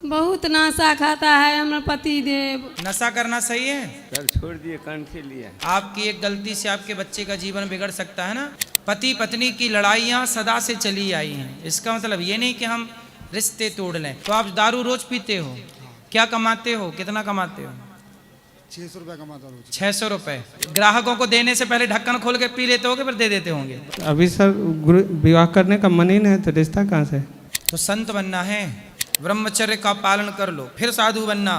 बहुत नशा खाता है हमारा पति देव। नशा करना सही है? सर छोड़ दिए, कंठी लिया। आपकी एक गलती से आपके बच्चे का जीवन बिगड़ सकता है ना। पति पत्नी की लड़ाइयाँ सदा से चली आई हैं, इसका मतलब ये नहीं कि हम रिश्ते तोड़ लें। तो आप दारू रोज पीते हो, क्या कमाते हो, कितना कमाते हो? 600 रुपये कमाता हूँ। 600 रुपये। ग्राहकों को देने से पहले ढक्कन खोल के पी लेते होगे, फिर दे देते होंगे। अभी सर गुरु विवाह करने का मन ही नहीं है तो रिश्ता कहाँ से? तो संत बनना है, ब्रह्मचर्य का पालन कर लो, फिर साधु बनना।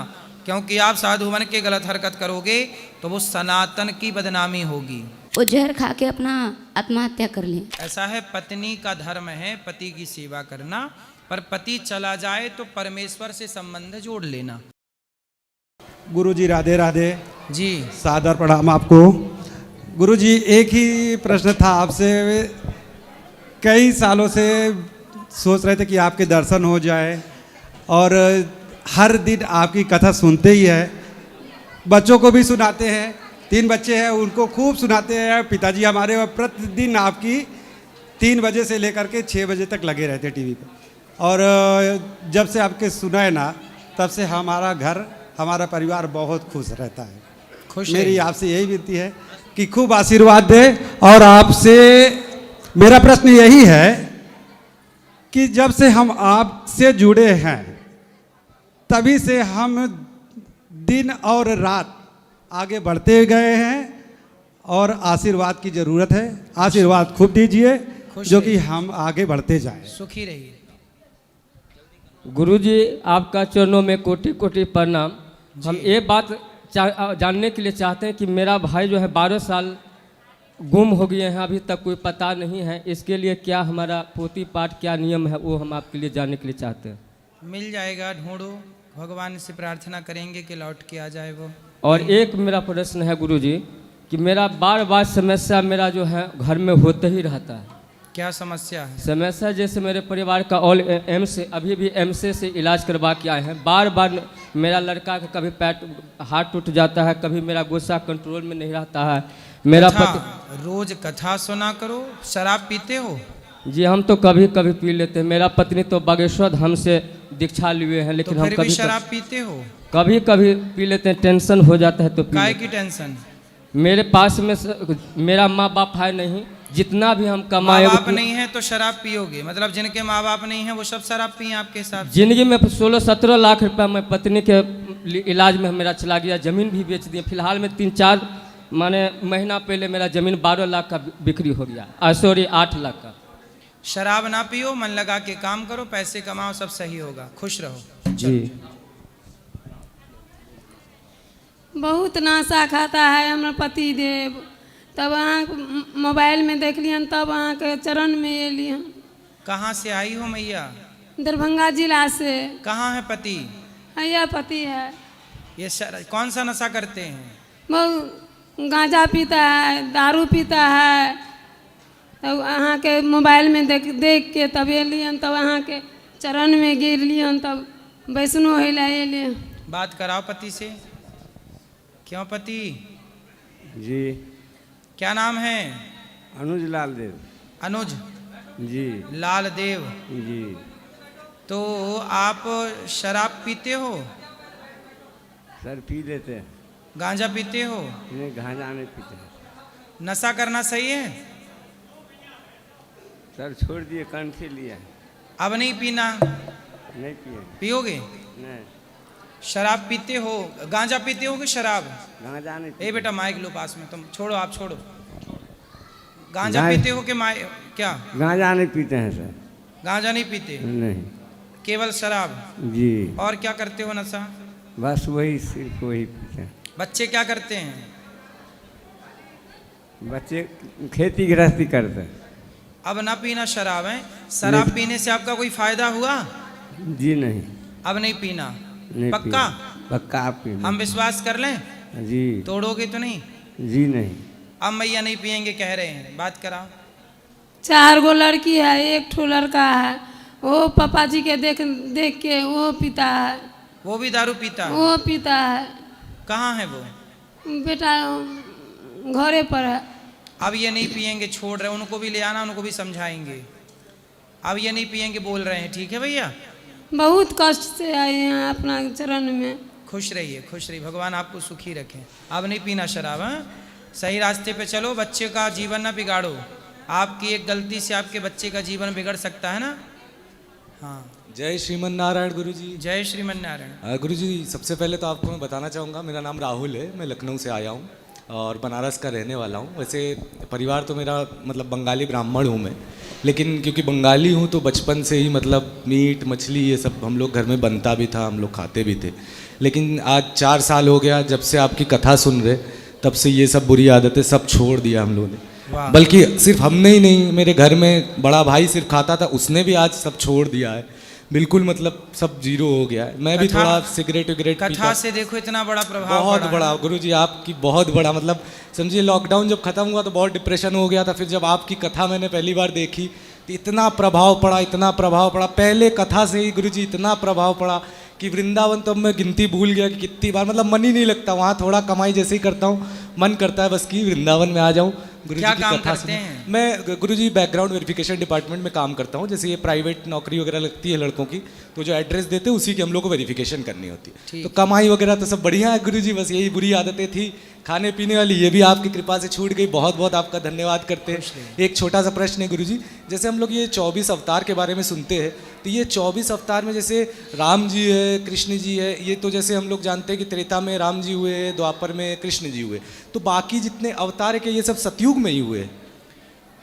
क्योंकि आप साधु बन के गलत हरकत करोगे तो वो सनातन की बदनामी होगी। वो जहर खा के अपना आत्महत्या कर ली। ऐसा है, पत्नी का धर्म है पति की सेवा करना, पर पति चला जाए तो परमेश्वर से संबंध जोड़ लेना। गुरुजी राधे राधे जी सादर प्रणाम आपको। गुरुजी एक ही प्रश्न था आपसे, कई सालों से सोच रहे थे कि आपके दर्शन हो जाए और हर दिन आपकी कथा सुनते ही है, बच्चों को भी सुनाते हैं, 3 बच्चे हैं उनको खूब सुनाते हैं। पिताजी हमारे और प्रतिदिन आपकी 3 बजे से लेकर के 6 बजे तक लगे रहते टीवी पे। और जब से आपके सुना है ना, तब से हमारा घर हमारा परिवार बहुत खुश रहता है। खुश मेरी आपसे यही विनती है कि खूब आशीर्वाद दे। और आपसे मेरा प्रश्न यही है कि जब से हम आपसे जुड़े हैं तभी से हम दिन और रात आगे बढ़ते गए हैं और आशीर्वाद की ज़रूरत है। आशीर्वाद खूब दीजिए जो कि हम आगे बढ़ते जाएं। सुखी रहिए। गुरुजी आपका चरणों में कोटि कोटि प्रणाम। हम ये बात जानने के लिए चाहते हैं कि मेरा भाई जो है 12 साल गुम हो गए हैं, अभी तक कोई पता नहीं है। इसके लिए क्या हमारा पोथी पाठ क्या नियम है, वो हम आपके लिए जानने के लिए चाहते हैं। मिल जाएगा, ढूंढो, भगवान से प्रार्थना करेंगे कि लौट के आ जाए वो। और एक मेरा प्रश्न है गुरुजी कि मेरा बार बार समस्या मेरा जो है घर में होते ही रहता है। क्या समस्या है? समस्या जैसे मेरे परिवार का ऑल एम्स अभी भी एम्स से इलाज करवा के आए हैं। बार बार मेरा लड़का का कभी हाथ टूट जाता है, कभी मेरा गुस्सा कंट्रोल में नहीं रहता है। मेरा पति रोज कथा सुना करो। शराब पीते हो? जी हम तो कभी कभी पी लेते हैं। मेरा पत्नी तो बागेश्वर हमसे दीक्षा लिए हैं, लेकिन तो हम फिर कभी भी शराब पीते हो? कभी कभी पी लेते हैं। टेंशन हो जाता है तो पी काय लेते की टेंशन? हैं। मेरे पास में मेरा माँ बाप है नहीं, जितना भी हम कमाए। माँ बाप नहीं है तो शराब पियोगे? मतलब जिनके माँ बाप नहीं है वो सब शराब पिए आपके साथ? जिंदगी में 16-17 लाख रुपया मैं पत्नी के इलाज में मेरा चला गया। जमीन भी बेच दी। फिलहाल में 3-4 महीना पहले मेरा जमीन 12 लाख का बिक्री हो गया। सॉरी 8 लाख का। शराब ना पियो, मन लगा के काम करो, पैसे कमाओ, सब सही होगा। खुश रहो। जी बहुत नशा खाता है हमारा पति देव। तब अहाँ मोबाइल में देख लियन, तब अहाँ के चरण में एलियन। कहाँ से आई हो मैया? दरभंगा जिला से। कहाँ है पति? यह पति है। ये कौन सा नशा करते हैं? वो गांजा पीता है, दारू पीता है। तब अहाँ के मोबाइल में देख के तब एलियन, तब अहाँ के चरण में गिर लियन, तब वैष्णो हिला एलियन। बात कराओ पति से। क्यों पति जी क्या नाम है? अनुज लाल देव। अनुज जी लाल देव जी। तो आप शराब पीते हो? सर पी लेते हैं। गांजा पीते हो? नहीं, गांजा नहीं पीते हैं। नशा करना सही है? सर छोड़ दिए, कंठी लिया। अब नहीं पीना? नहीं पिए। पियोगे? नहीं। शराब पीते हो? गांजा पीते हो कि शराब? गांजा नहीं। ए बेटा माइक लो पास में, तुम छोड़ो, आप छोड़ो। गांजा पीते हो कि क्या? गांजा नहीं पीते हैं सर। गांजा नहीं पीते? नहीं, केवल शराब। जी। और क्या करते हो नशा? बस वही, सिर्फ वही पीते हैं। बच्चे क्या करते हैं? बच्चे खेती गृहस्थी करते हैं। अब ना पीना शराब है। शराब पीने से आपका कोई फायदा हुआ? जी नहीं। अब नहीं पीना? नहीं पक्का? पक्का आप पी। हम विश्वास कर लें? जी। तोड़ोगे तो नहीं? जी नहीं। अब मैया नहीं पियेंगे कह रहे हैं, बात कराओ। 4 गो लड़की है, 1 ठो लड़का है। वो पापा जी के देख के वो पीता है। वो भी दारू पीता है? वो पीता है। कहाँ है वो? बेटा घरे पर है। अब ये नहीं पियेंगे, छोड़ रहे, उनको भी ले आना, उनको भी समझाएंगे। अब ये नहीं पियेंगे बोल रहे हैं, ठीक है भैया? बहुत कष्ट से आए हैं अपना चरण में। खुश रहिए, खुश रहिए, भगवान आपको सुखी रखें। अब नहीं पीना शराब, हाँ? सही रास्ते पे चलो, बच्चे का जीवन ना बिगाड़ो। आपकी एक गलती से आपके बच्चे का जीवन बिगड़ सकता है ना। हाँ, जय श्रीमन नारायण गुरुजी। जय श्रीमन नारायण। गुरुजी, सबसे पहले तो आपको मैं बताना चाहूँगा, मेरा नाम राहुल है, मैं लखनऊ से आया हूँ और बनारस का रहने वाला हूँ। वैसे परिवार तो मेरा मतलब बंगाली ब्राह्मण हूँ मैं, लेकिन क्योंकि बंगाली हूँ तो बचपन से ही मतलब मीट मछली ये सब हम लोग घर में बनता भी था, हम लोग खाते भी थे। लेकिन आज 4 साल हो गया जब से आपकी कथा सुन रहे, तब से ये सब बुरी आदतें सब छोड़ दिया हम लोगों ने। बल्कि सिर्फ हमने ही नहीं, मेरे घर में बड़ा भाई सिर्फ खाता था, उसने भी आज सब छोड़ दिया है, बिल्कुल मतलब सब जीरो हो गया है। मैं भी थोड़ा सिगरेट विगरेट कथा से देखो इतना बड़ा प्रभाव बहुत पड़ा बड़ा गुरुजी, आपकी बहुत बड़ा मतलब समझिए, लॉकडाउन जब खत्म हुआ तो बहुत डिप्रेशन हो गया था। फिर जब आपकी कथा मैंने पहली बार देखी तो इतना प्रभाव पड़ा, इतना प्रभाव पड़ा। पहले कथा से ही गुरुजी इतना प्रभाव पड़ा कि वृंदावन तो मैं गिनती भूल गया कि कितनी बार, मतलब मन ही नहीं लगता वहाँ। थोड़ा कमाई जैसे ही करता हूँ मन करता है बस कि वृंदावन में आ जाऊँ। क्या काम करते हैं? मैं गुरुजी बैकग्राउंड वेरिफिकेशन डिपार्टमेंट में काम करता हूँ। जैसे ये प्राइवेट नौकरी वगैरह लगती है लड़कों की, तो जो एड्रेस देते हैं उसी की हम लोग को वेरिफिकेशन करनी होती है। तो कमाई वगैरह तो सब बढ़िया है गुरुजी, बस यही बुरी आदतें थी खाने पीने वाली, ये भी आपकी कृपा से छूट गई। बहुत बहुत आपका धन्यवाद करते हैं। एक छोटा सा प्रश्न है गुरुजी, जैसे हम लोग ये 24 अवतार के बारे में सुनते हैं, तो ये 24 अवतार में जैसे राम जी है, कृष्ण जी है, ये तो जैसे हम लोग जानते हैं कि त्रेता में राम जी हुए, द्वापर में कृष्ण जी हुए, तो बाकी जितने अवतार है ये सब सतयुग में ही हुए?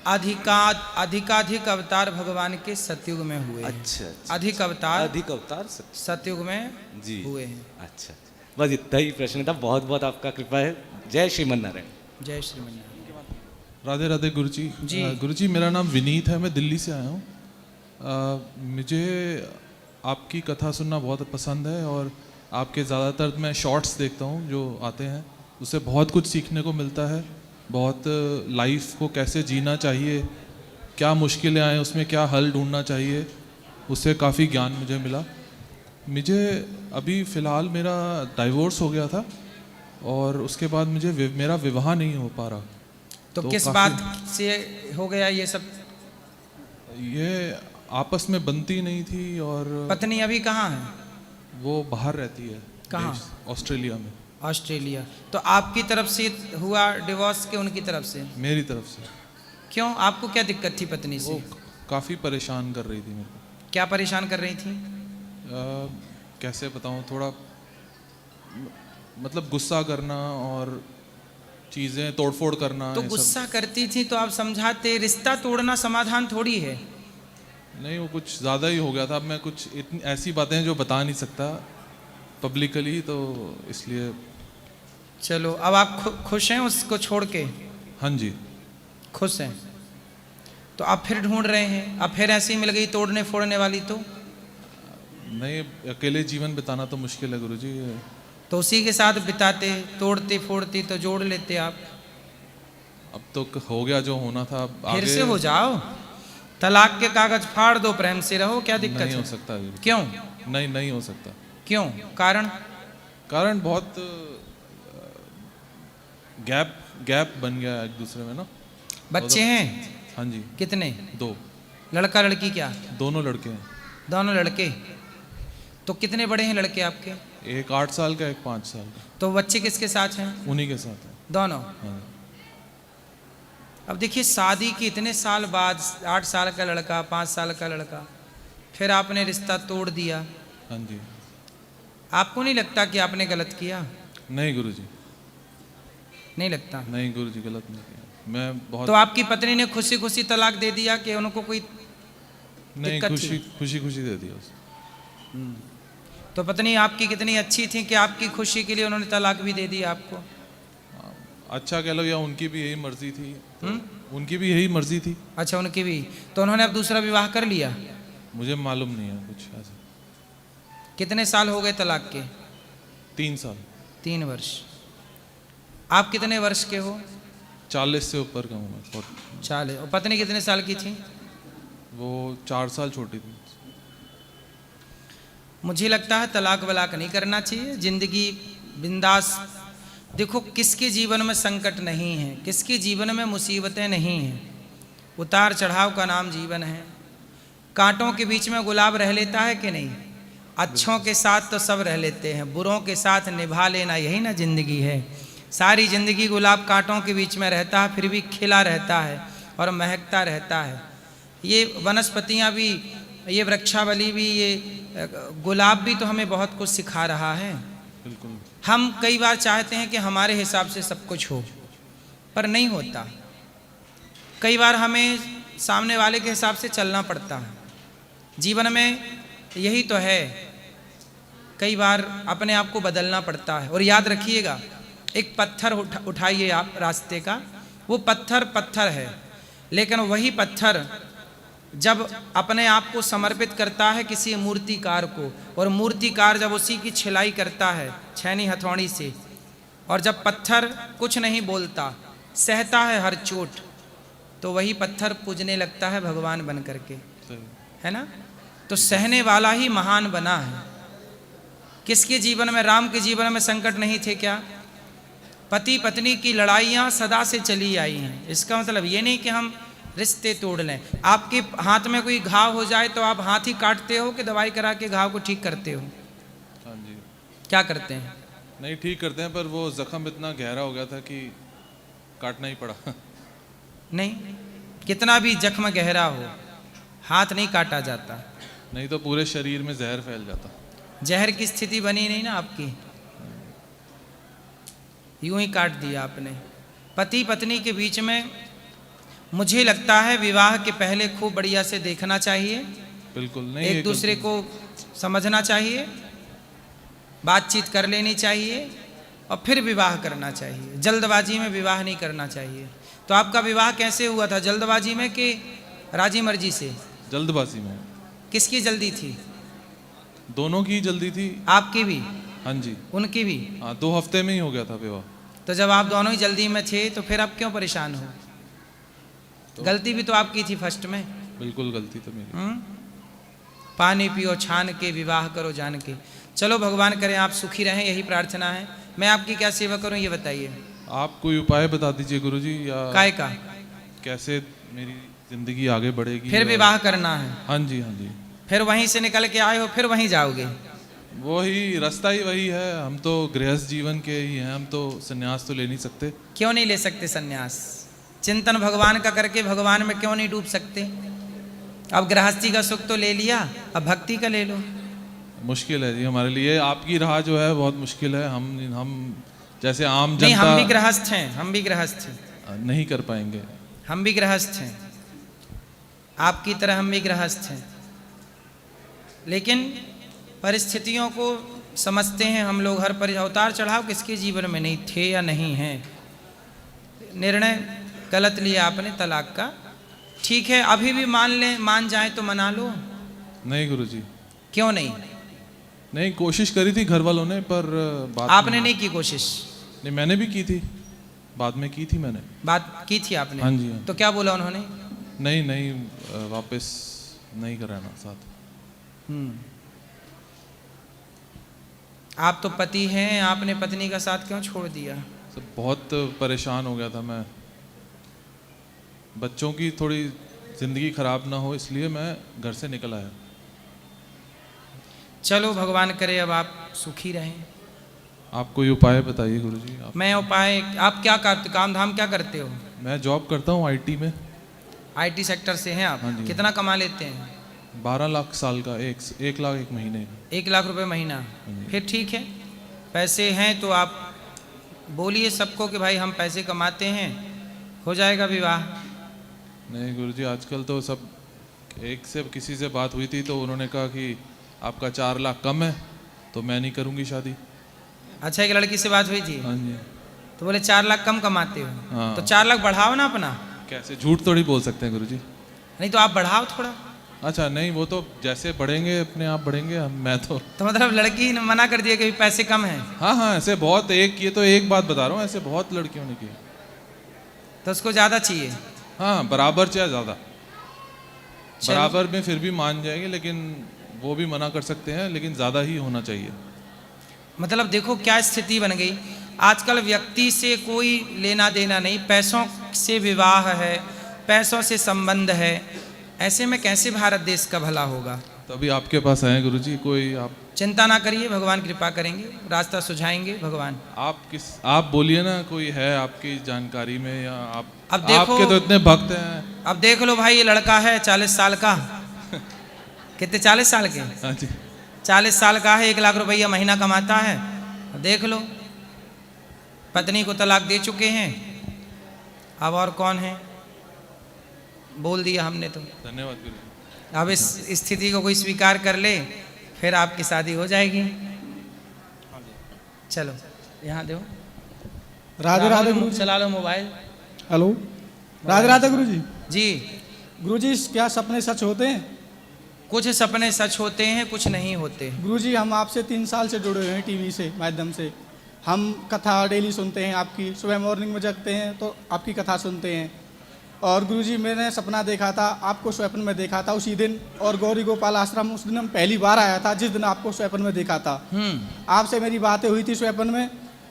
अधिकाधिक अवतार भगवान के सतयुग में हुए। अच्छा, अधिक अवतार सतयुग में जी हुए हैं। अच्छा, बस इतना ही प्रश्न था। बहुत बहुत आपका कृपा है। जय श्रीमन नारायण। जय श्रीमन नारायण। राधे राधे गुरुजी। गुरुजी, मेरा नाम विनीत है, मैं दिल्ली से आया हूँ। मुझे आपकी कथा सुनना बहुत पसंद है और आपके ज़्यादातर मैं शॉर्ट्स देखता हूँ जो आते हैं, उससे बहुत कुछ सीखने को मिलता है। बहुत लाइफ को कैसे जीना चाहिए, क्या मुश्किलें आए उसमें क्या हल ढूंढना चाहिए, उससे काफ़ी ज्ञान मुझे मिला। मुझे अभी फ़िलहाल मेरा डाइवोर्स हो गया था और उसके बाद मुझे मेरा विवाह नहीं हो पा रहा। तो किस बात से हो गया ये सब? ये आपस में बनती नहीं थी। और पत्नी अभी कहाँ है? वो बाहर रहती है। कहाँ? ऑस्ट्रेलिया में। ऑस्ट्रेलिया। तो आपकी तरफ से हुआ डिवोर्स के उनकी तरफ से? मेरी तरफ से। क्यों, आपको क्या दिक्कत थी पत्नी से? वो काफ़ी परेशान कर रही थी मेरे को। क्या परेशान कर रही थी? कैसे बताऊँ, थोड़ा मतलब गुस्सा करना और चीज़ें तोड़फोड़ करना। तो गुस्सा करती थी तो आप समझाते, रिश्ता तोड़ना समाधान थोड़ी है। नहीं, वो कुछ ज़्यादा ही हो गया था। अब मैं कुछ इतनी ऐसी बातें जो बता नहीं सकता पब्लिकली, तो इसलिए। चलो, अब आप खुश हैं उसको छोड़ के? हाँ जी, खुश हैं। तो आप फिर ढूंढ रहे हैं, अब फिर ऐसे ही मिल गई तोड़ने फोड़ने वाली? तो नहीं, अकेले जीवन बिताना तो मुश्किल है गुरुजी। तो उसी के साथ बिताते, तोड़ती फोड़ती तो जोड़ लेते आप। अब तो हो गया जो होना था, अब फिर आगे से हो जाओ, तलाक के कागज फाड़ दो, प्रेम से रहो, क्या दिक्कत है? नहीं हो सकता गुरुजी। क्यों नहीं हो सकता? क्यों? कारण बहुत गैप बन गया एक दूसरे में ना। बच्चे हैं? हाँ जी। कितने? 2। लड़का लड़की? क्या दोनों लड़के हैं। दोनों लड़के? तो कितने बड़े हैं लड़के आपके? एक 8 साल का, एक 5 साल का। तो बच्चे किसके साथ हैं? उन्हीं के साथ है दोनों। हाँ। अब देखिए, शादी के इतने साल बाद 8 साल का लड़का, 5 साल का लड़का, फिर आपने रिश्ता तोड़ दिया। हाँ जी। आपको नहीं लगता कि आपने गलत किया? नहीं गुरुजी, नहीं लगता? नहीं गुरुजी, गलत नहीं किया मैं बहुत। तो आपकी पत्नी ने खुशी खुशी तलाक दे दिया कि उनको कोई नहीं? खुशी दे दिया उसे। तो पत्नी आपकी कितनी अच्छी थी कि आपकी खुशी के लिए उन्होंने तलाक भी दे दिया आपको? अच्छा कह लो, या उनकी भी यही मर्जी थी। उनकी भी यही मर्जी थी। अच्छा, उनकी भी। तो उन्होंने अब दूसरा विवाह कर लिया? मुझे मालूम नहीं है कुछ ऐसा। कितने साल हो गए तलाक के? 3 साल। 3 वर्ष। आप कितने वर्ष के हो? 40 से ऊपर का हूँ मैं। 40। और पत्नी कितने साल की थी? वो 4 साल छोटी थी। मुझे लगता है तलाक वलाक नहीं करना चाहिए, जिंदगी बिंदास। देखो, किसके जीवन में संकट नहीं है, किसके जीवन में मुसीबतें नहीं हैं। उतार चढ़ाव का नाम जीवन है। कांटों के बीच में गुलाब रह लेता है कि नहीं? अच्छों के साथ तो सब रह लेते हैं, बुरों के साथ निभा लेना यही ना जिंदगी है। सारी जिंदगी गुलाब कांटों के बीच में रहता है, फिर भी खिला रहता है और महकता रहता है। ये वनस्पतियाँ भी, ये वृक्षावली भी, ये गुलाब भी तो हमें बहुत कुछ सिखा रहा है। बिल्कुल। हम कई बार चाहते हैं कि हमारे हिसाब से सब कुछ हो, पर नहीं होता। कई बार हमें सामने वाले के हिसाब से चलना पड़ता है। जीवन में यही तो है, कई बार अपने आप को बदलना पड़ता है। और याद रखिएगा, एक पत्थर उठाइए आप रास्ते का, वो पत्थर है, लेकिन वही पत्थर जब अपने आप को समर्पित करता है किसी मूर्तिकार को, और मूर्तिकार जब उसी की छिलाई करता है छैनी हथौड़ी से, और जब पत्थर कुछ नहीं बोलता, सहता है हर चोट, तो वही पत्थर पूजने लगता है भगवान बन करके, है ना। तो सहने वाला ही महान बना है। किसके जीवन में, राम के जीवन में संकट नहीं थे क्या? पति पत्नी की लड़ाइयाँ सदा से चली आई हैं। इसका मतलब ये नहीं कि हम रिश्ते तोड़ लें। आपके हाथ में कोई घाव हो जाए तो आप हाथ ही काटते हो कि दवाई करा के घाव को ठीक करते हो? हाँ जी। क्या करते हैं? नहीं, ठीक करते हैं, पर वो जख्म इतना गहरा हो गया था कि काटना ही पड़ा। नहीं, कितना भी जख्म गहरा हो, हाथ नहीं काटा जाता, नहीं तो पूरे शरीर में जहर फैल जाता। जहर की स्थिति बनी नहीं ना आपकी, यूं ही काट दिया आपने। पति पत्नी के बीच में मुझे लगता है विवाह के पहले खूब बढ़िया से देखना चाहिए, बिल्कुल नहीं, एक दूसरे को समझना चाहिए, बातचीत कर लेनी चाहिए और फिर विवाह करना चाहिए। जल्दबाजी में विवाह नहीं करना चाहिए। तो आपका विवाह कैसे हुआ था, जल्दबाजी में कि राजी मर्जी से? जल्दबाजी में। किसकी जल्दी थी? दोनों की जल्दी थी। आपकी भी? हाँ जी। उनकी भी? हाँ, 2 हफ्ते में ही हो गया था विवाह। तो जब आप दोनों ही जल्दी में थे तो फिर आप क्यों परेशान हो? तो गलती भी तो आपकी थी फर्स्ट में। बिल्कुल गलती तो मेरी। पानी पियो छान के, विवाह करो जान के। चलो भगवान करें आप सुखी रहें, यही प्रार्थना है। मैं आपकी क्या सेवा करूं ये बताइए। आप कोई उपाय बता दीजिए गुरुजी, या काय का? कैसे मेरी जिंदगी आगे बढ़ेगी। फिर विवाह करना है? हाँ जी, हाँ जी। फिर वहीं से निकल के आए हो, फिर वहीं जाओगे? वही रास्ता ही वही है। हम तो गृहस्थ जीवन के ही हैं, हम तो संन्यास तो ले नहीं सकते। क्यों नहीं ले सकते संन्यास? चिंतन भगवान का करके भगवान में क्यों नहीं डूब सकते? अब गृहस्थी का सुख तो ले लिया, अब भक्ति का ले लो। मुश्किल है जी हमारे लिए, आपकी राह जो है बहुत मुश्किल है। हम जैसे आम जनता। नहीं, हम भी गृहस्थ हैं, हम भी गृहस्थ हैं। नहीं कर पाएंगे। हम भी गृहस्थ हैं, आपकी तरह हम भी गृहस्थ हैं, लेकिन परिस्थितियों को समझते हैं हम लोग। हर उतार चढ़ाव किसके जीवन में नहीं थे या नहीं है। निर्णय गलत लिया आपने तलाक का, ठीक है, अभी भी मान जाए तो मना लो। नहीं गुरुजी। क्यों नहीं? नहीं, कोशिश करी थी घर वालों ने, पर बात आपने नहीं की कोशिश? नहीं, मैंने भी की थी, बाद में की थी मैंने। बात की थी आपने? हाँ जी, हाँ। तो क्या बोला उन्होंने? नहीं, वापस नहीं कराना साथ। आप तो पति हैं, आपने पत्नी का साथ क्यों छोड़ दिया? सब बहुत परेशान हो गया था मैं, बच्चों की थोड़ी जिंदगी खराब ना हो, इसलिए मैं घर से निकल आया। चलो भगवान करे अब आप सुखी रहें। आप कोई उपाय बताइए गुरुजी। मैं उपाय, आप क्या करते, काम धाम क्या करते हो? मैं जॉब करता हूँ आईटी में। आईटी सेक्टर से हैं आप? हाँ जी। कितना कमा लेते हैं? 12 लाख साल का, 1 लाख 1 महीने। 1 लाख रुपए महीना? फिर ठीक है, पैसे हैं तो आप बोलिए सबको कि भाई हम पैसे कमाते हैं, हो जाएगा विवाह। नहीं गुरुजी, आजकल तो सब, एक से किसी से बात हुई थी तो उन्होंने कहा कि आपका 4 लाख कम है तो मैं नहीं करूँगी शादी। अच्छा, एक लड़की से बात हुई थी? हाँ जी। तो बोले 4 लाख कम कमाते हो? हाँ। तो 4 लाख बढ़ाओ ना अपना। कैसे, झूठ थोड़ी बोल सकते हैं गुरुजी। नहीं तो आप बढ़ाओ थोड़ा। अच्छा, नहीं, वो तो जैसे बढ़ेंगे अपने आप बढ़ेंगे, मैं तो मतलब लड़की ने मना कर दिया कि पैसे कम हैं? हाँ, ऐसे बहुत, ये तो एक बात बता रहा हूँ, ऐसे बहुत लड़कियों ने की। तो उसको ज़्यादा चाहिए? हाँ, बराबर चाहे ज़्यादा। बराबर में फिर भी मान जाएंगे, लेकिन वो भी मना कर सकते हैं, लेकिन ज़्यादा ही होना चाहिए। मतलब देखो क्या स्थिति बन गई, आजकल व्यक्ति से कोई लेना देना नहीं, पैसों से विवाह है, पैसों से संबंध है। ऐसे में कैसे भारत देश का भला होगा? तभी आपके पास आए गुरुजी, कोई आप चिंता ना करिए, भगवान कृपा करेंगे, रास्ता सुझाएंगे भगवान। आप बोलिए ना, कोई है आपकी जानकारी में, या आप अब देखो, आपके तो इतने भक्त हैं। अब देख लो भाई, ये लड़का है 40 साल का। कितने 40 साल के? हाँ जी। 40 साल का है, 1 लाख रुपया महीना कमाता है। देख लो, पत्नी को तलाक दे चुके हैं, अब और कौन है? बोल दिया हमने तो। धन्यवाद गुरु जी। अब इस स्थिति को कोई स्वीकार कर ले, फिर आपकी शादी हो जाएगी। चलो यहाँ दो। राधे राधे गुरु जी। चला लो मोबाइल। हेलो, राधे राधे गुरु जी। जी गुरु जी, क्या सपने सच होते हैं? कुछ सपने सच होते हैं, कुछ नहीं होते। गुरु जी, हम आपसे 3 साल से जुड़े हुए हैं टीवी से माध्यम से। हम कथा डेली सुनते हैं आपकी, सुबह मॉर्निंग में जगते हैं तो आपकी कथा सुनते हैं। और गुरुजी, मैंने सपना देखा था, आपको स्वप्न में देखा था उसी दिन, और गौरी गोपाल आश्रम उस दिन हम पहली बार आया था जिस दिन आपको स्वप्न में देखा था। आपसे मेरी बातें हुई थी स्वप्न में,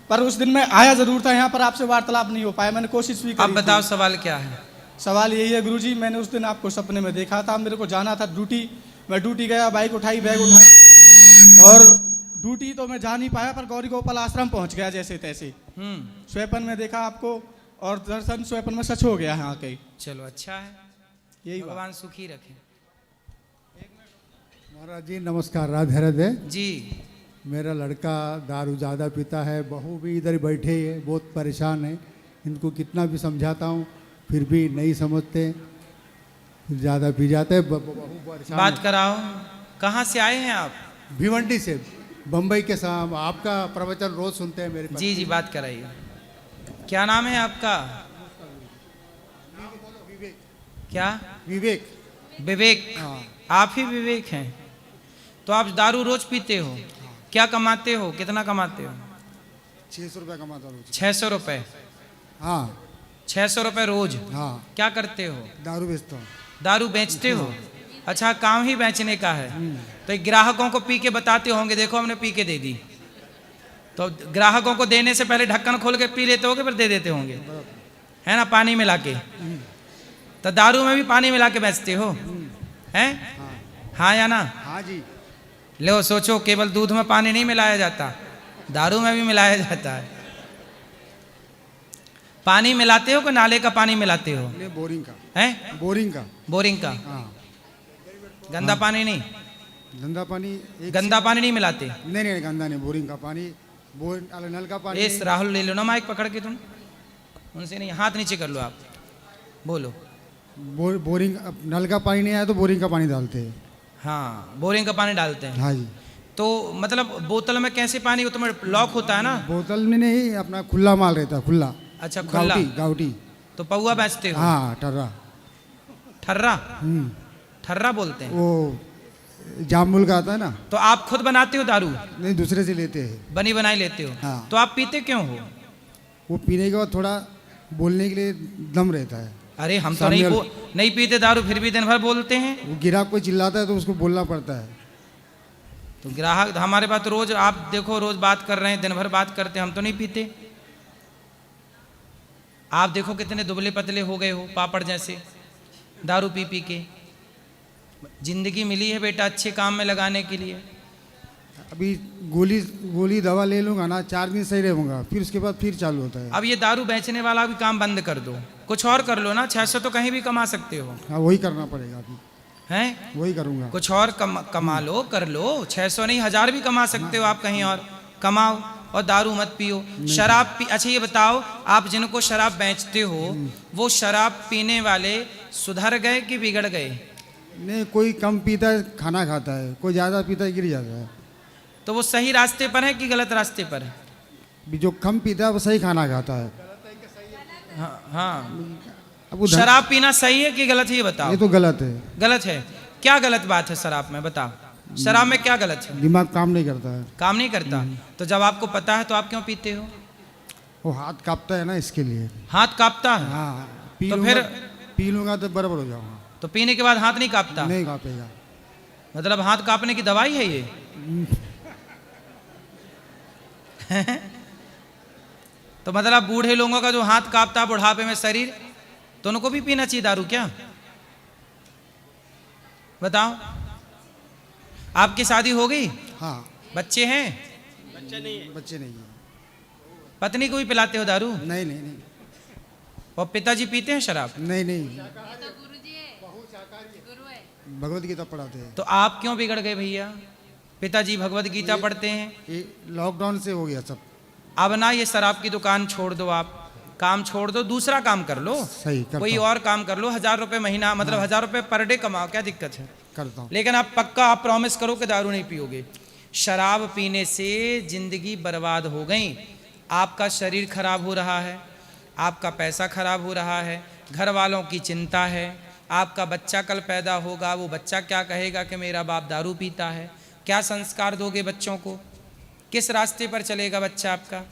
पर उस दिन मैं आया जरूर था यहाँ पर, आपसे वार्तालाप नहीं हो पाया, मैंने कोशिश भी करी। अब बताओ सवाल क्या है? सवाल यही है गुरुजी, मैंने उस दिन आपको सपने में देखा था, मेरे को जाना था ड्यूटी, मैं ड्यूटी गया, बाइक उठाई, बैग उठाया, और ड्यूटी तो मैं जा नहीं पाया, पर गौरी गोपाल आश्रम पहुँच गया जैसे तैसे। स्वप्न में देखा आपको, और दर्शन स्वप्न में सच हो गया है आके। चलो अच्छा है, यही भगवान सुखी रखे। महाराज जी नमस्कार, राधे राधे जी। मेरा लड़का दारू ज़्यादा पीता है, बहू भी इधर बैठे है, बहुत परेशान है। इनको कितना भी समझाता हूँ फिर भी नहीं समझते, फिर ज़्यादा पी जाते हैं, बहू परेशान। बात कराओ, कहाँ से आए हैं आप? भिवंडी से, बम्बई के साथ। आपका प्रवचन रोज सुनते हैं मेरे पास। जी जी, बात कराइए। क्या नाम है आपका? क्या? विवेक। विवेक। आप ही विवेक हैं? तो आप दारू रोज पीते हो? क्या कमाते हो, कितना कमाते हो? 600 रुपये कमाता रोज। 600 रुपये? हाँ। 600 रुपये रोज? हाँ। क्या करते हो? दारू बेचता हूँ। दारू बेचते हो? अच्छा, काम ही बेचने का है। तो ग्राहकों को पी के बताते होंगे, देखो हमने पी के दे दी। तो ग्राहकों को देने से पहले ढक्कन खोल के पी लेते होंगे, फिर दे देते होंगे, है ना, पानी मिला के। तो दारू में भी पानी मिला के बेचते हो, हैं? हाँ या ना? हाँ जी। लो सोचो, केवल दूध में पानी नहीं मिलाया जाता, दारू में भी मिलाया जाता है। पानी मिलाते हो कि नाले का पानी मिलाते हो? बोरिंग का। हैं? बोरिंग का। बोरिंग का। हाँ। गंदा पानी नहीं? गंदा पानी गंदा पानी नहीं मिलाते? नहीं नहीं, गंदा नहीं, बोरिंग का पानी, नल का पानी। इस राहुल ले लो ना माइक पकड़ के, तुम उनसे नहीं, हाथ नीचे कर लो आप, बोलो। बोरिंग, नल का पानी नहीं आया तो बोरिंग का पानी डालते हैं। हाँ, बोरिंग का पानी डालते हैं। हाँ जी। तो मतलब बोतल में कैसे पानी, वो तो लॉक होता है ना? बोतल में नहीं, अपना खुला माल रहता है, खुला। अच्छा, खुला। गाउटी। तो पौवा बेचते हो? हाँ, ठर्रा। ठर्रा? ठर्रा बोलते हैं वो जामुल का आता है ना। तो आप खुद बनाते हो दारू? नहीं, दूसरे से लेते हैं। बनी बनाई लेते हो? हाँ। तो आप पीते क्यों हो? वो पीने के बाद थोड़ा बोलने के लिए दम रहता है। अरे हम तो नहीं पीते दारू, फिर भी दिन भर बोलते हैं। वो ग्राहक कोई चिल्लाता है तो उसको बोलना पड़ता है। तो ग्राहक हमारे पास रोज, आप देखो रोज बात कर रहे हैं, दिन भर बात करते हैं, हम तो नहीं पीते। आप देखो कितने दुबले पतले हो गए हो, पापड़ जैसे, दारू पी पी के। जिंदगी मिली है बेटा अच्छे काम में लगाने के लिए। अभी गोली दवा ले लूंगा ना, 4 दिन सही रहूंगा, फिर उसके बाद फिर चालू होता है। अब ये दारू बेचने वाला भी काम बंद कर दो, कुछ और कर लो ना। 600 तो कहीं भी कमा सकते हो। हाँ, वही करना पड़ेगा अभी। हैं? वही करूंगा। कुछ और कमा लो, कर लो। 600 नहीं, 1000 भी कमा सकते हो आप, कहीं और कमाओ और दारू मत पियो। शराब पी, अच्छा ये बताओ, आप जिनको शराब बेचते हो वो शराब पीने वाले सुधर गए कि बिगड़ गए? नहीं, कोई कम पीता है खाना खाता है, कोई ज़्यादा पीता है गिर जाता है। तो वो सही रास्ते पर है कि गलत रास्ते पर है? जो कम पीता है वो सही खाना खाता है। हाँ। अब शराब पीना सही है कि गलत है, ये बताओ। ये तो गलत है। गलत है? क्या गलत बात है शराब में, बताओ। शराब में क्या गलत है? दिमाग काम नहीं करता है। काम नहीं करता? तो जब आपको पता है तो आप क्यों पीते हो? वो हाथ कांपता है ना, इसके लिए। हाथ कांपता है? हाँ। तो फिर पी लूंगा तो बराबर हो जाऊंगा। तो पीने के बाद हाथ नहीं कांपता? नहीं कांपेगा। मतलब हाथ कांपने की दवाई है ये? तो मतलब बूढ़े लोगों का जो हाथ कांपता है बुढ़ापे में शरीर, तो उनको भी पीना चाहिए दारू क्या? बताओ। आपकी शादी हो गई? हाँ। बच्चे हैं? बच्चे नहीं है। पत्नी को भी पिलाते हो दारू? नहीं नहीं नहीं और पिताजी पीते हैं शराब? नहीं नहीं, भगवत गीता पढ़ाते हैं। तो आप क्यों बिगड़ गए भैया? पिताजी भगवत गीता पढ़ते हैं। ये लॉकडाउन से हो गया सब। अब ना ये शराब की दुकान छोड़ दो, आप काम छोड़ दो, दूसरा काम कर लो। सही करता कोई हूँ। और काम कर लो। 1000 रुपए महीना, मतलब 1000 रुपए पर डे कमाओ, क्या दिक्कत है? करता हूँ। लेकिन आप पक्का आप प्रॉमिस करो कि दारू नहीं पियोगे। शराब पीने से जिंदगी बर्बाद हो गई। आपका शरीर खराब हो रहा है, आपका पैसा खराब हो रहा है, घर वालों की चिंता है, आपका बच्चा कल पैदा होगा, वो बच्चा क्या कहेगा कि मेरा बाप दारू पीता है। क्या संस्कार दोगे बच्चों को? किस रास्ते पर चलेगा बच्चा आपका?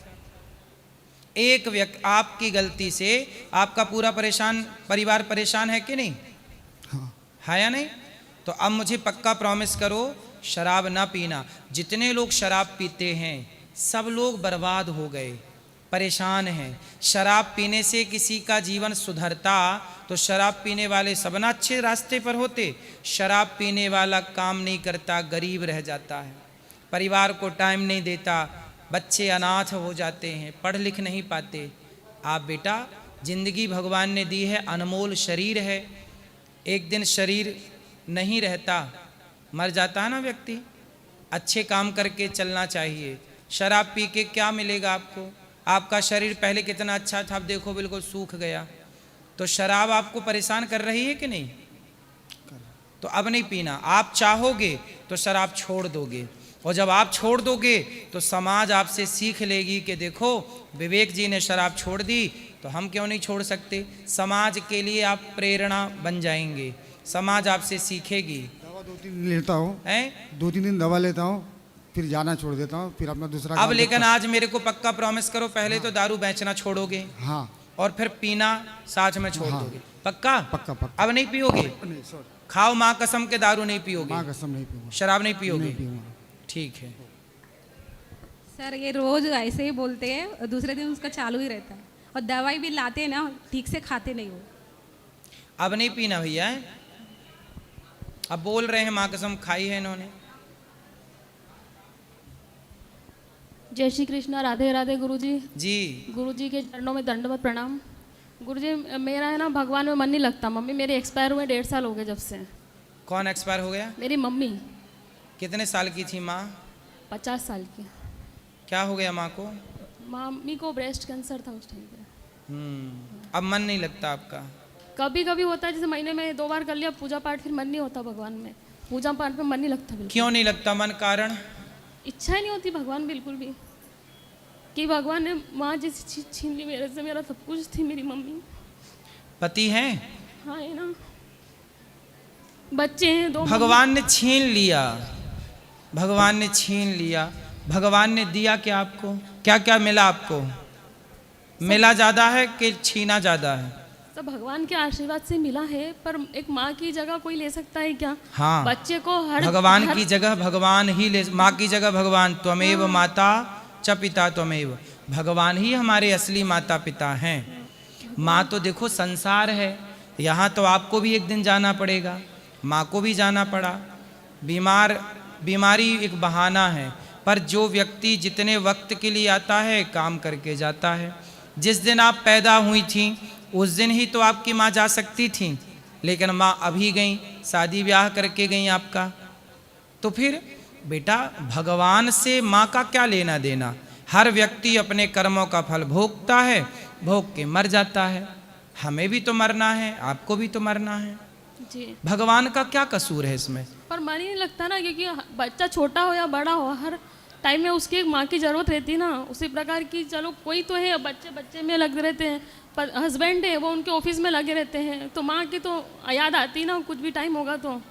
एक व्यक्ति आपकी गलती से आपका पूरा परिवार परेशान है कि नहीं? हाँ। है या नहीं? तो अब मुझे पक्का प्रॉमिस करो शराब ना पीना। जितने लोग शराब पीते हैं सब लोग बर्बाद हो गए, परेशान हैं। शराब पीने से किसी का जीवन सुधरता तो शराब पीने वाले सब ना अच्छे रास्ते पर होते। शराब पीने वाला काम नहीं करता, गरीब रह जाता है, परिवार को टाइम नहीं देता, बच्चे अनाथ हो जाते हैं, पढ़ लिख नहीं पाते। आप बेटा, जिंदगी भगवान ने दी है, अनमोल शरीर है, एक दिन शरीर नहीं रहता, मर जाता है ना व्यक्ति। अच्छे काम करके चलना चाहिए। शराब पी के क्या मिलेगा आपको? आपका शरीर पहले कितना अच्छा था, अब देखो बिल्कुल सूख गया। तो शराब आपको परेशान कर रही है कि नहीं? तो अब नहीं पीना। आप चाहोगे तो शराब छोड़ दोगे, और जब आप छोड़ दोगे तो समाज आपसे सीख लेगी कि देखो विवेक जी ने शराब छोड़ दी तो हम क्यों नहीं छोड़ सकते। समाज के लिए आप प्रेरणा बन जाएंगे, समाज आपसे सीखेगी। दवा 2-3 दिन लेता हूँ, हैं? 2-3 दिन दवा लेता हूँ, फिर जाना छोड़ देता हूँ, फिर अपना दूसरा अब काम लेकिन करता आज मेरे को पक्का प्रॉमिस करो, पहले तो दारू बेचना छोड़ोगे हूँ। हाँ और फिर पीना साथ में छोड़ हाँ। दोगे। पक्का? पक्का पक्का। अब नहीं पियोगे? नहीं सॉरी, खाओ माँ कसम के दारू नहीं पियोगे, माँ कसम नहीं पीऊंगा। शराब नहीं पियोगे। नहीं पीऊंगा। ठीक है। सर ये रोज ऐसे ही बोलते हैं और दूसरे दिन उसका चालू ही रहता है, और दवाई भी लाते हैं ना, ठीक से खाते नहीं हो। अब नहीं पीना भैया है? अब बोल रहे हैं माँ कसम खाई है इन्होंने। जय श्री कृष्णा, राधे राधे गुरुजी। जी गुरुजी के चरणों में दंडवत प्रणाम। गुरुजी मेरा है ना भगवान में मन नहीं लगता। मम्मी मेरे एक्सपायर हुए 1.5 साल हो गए जब से। कौन एक्सपायर हो गया? मेरी मम्मी। कितने साल की थी माँ? 50 साल की। क्या हो गया माँ को? मम्मी को ब्रेस्ट कैंसर था उस टाइम पे। अब मन नहीं लगता आपका? कभी कभी होता है, जैसे महीने में 2 बार कर लिया पूजा पाठ, फिर मन नहीं होता भगवान में। पूजा पाठ में मन नहीं लगता बिल्कुल। क्यों नहीं लगता मन? कारण? इच्छा ही नहीं होती भगवान बिल्कुल भी, कि भगवान ने माँ जैसी चीज छीन ली मेरे से। मेरा सब कुछ थी मेरी मम्मी। पति हैं? हाँ है ना, बच्चे हैं 2। भगवान ने छीन लिया, भगवान ने छीन लिया। भगवान ने दिया क्या आपको? क्या क्या मिला आपको? मिला ज्यादा है कि छीना ज्यादा है? सब भगवान के आशीर्वाद से मिला है, पर एक माँ की जगह कोई ले सकता है क्या? हाँ, बच्चे को भगवान की जगह भगवान ही ले, माँ की जगह भगवान। त्वमेव माता च पिता त्वमेव। भगवान ही हमारे असली माता पिता हैं। माँ तो देखो संसार है, यहाँ तो आपको भी एक दिन जाना पड़ेगा, माँ को भी जाना पड़ा। बीमारी एक बहाना है, पर जो व्यक्ति जितने वक्त के लिए आता है काम करके जाता है। जिस दिन आप पैदा हुई थी उस दिन ही तो आपकी माँ जा सकती थी, लेकिन माँ अभी गई, शादी ब्याह करके गई आपका। तो फिर बेटा भगवान से माँ का क्या लेना देना? हर व्यक्ति अपने कर्मों का फल भोगता है, भोग के मर जाता है। हमें भी तो मरना है, आपको भी तो मरना है। जी। भगवान का क्या कसूर है इसमें? पर मन ही नहीं लगता ना, क्योंकि बच्चा छोटा हो या बड़ा हो, हर टाइम में उसकी एक माँ की ज़रूरत रहती है ना। उसी प्रकार की चलो कोई तो है, बच्चे में लगे रहते हैं, पर हस्बैंड है वो उनके ऑफिस में लगे रहते हैं, तो माँ की तो याद आती ना, कुछ भी टाइम होगा तो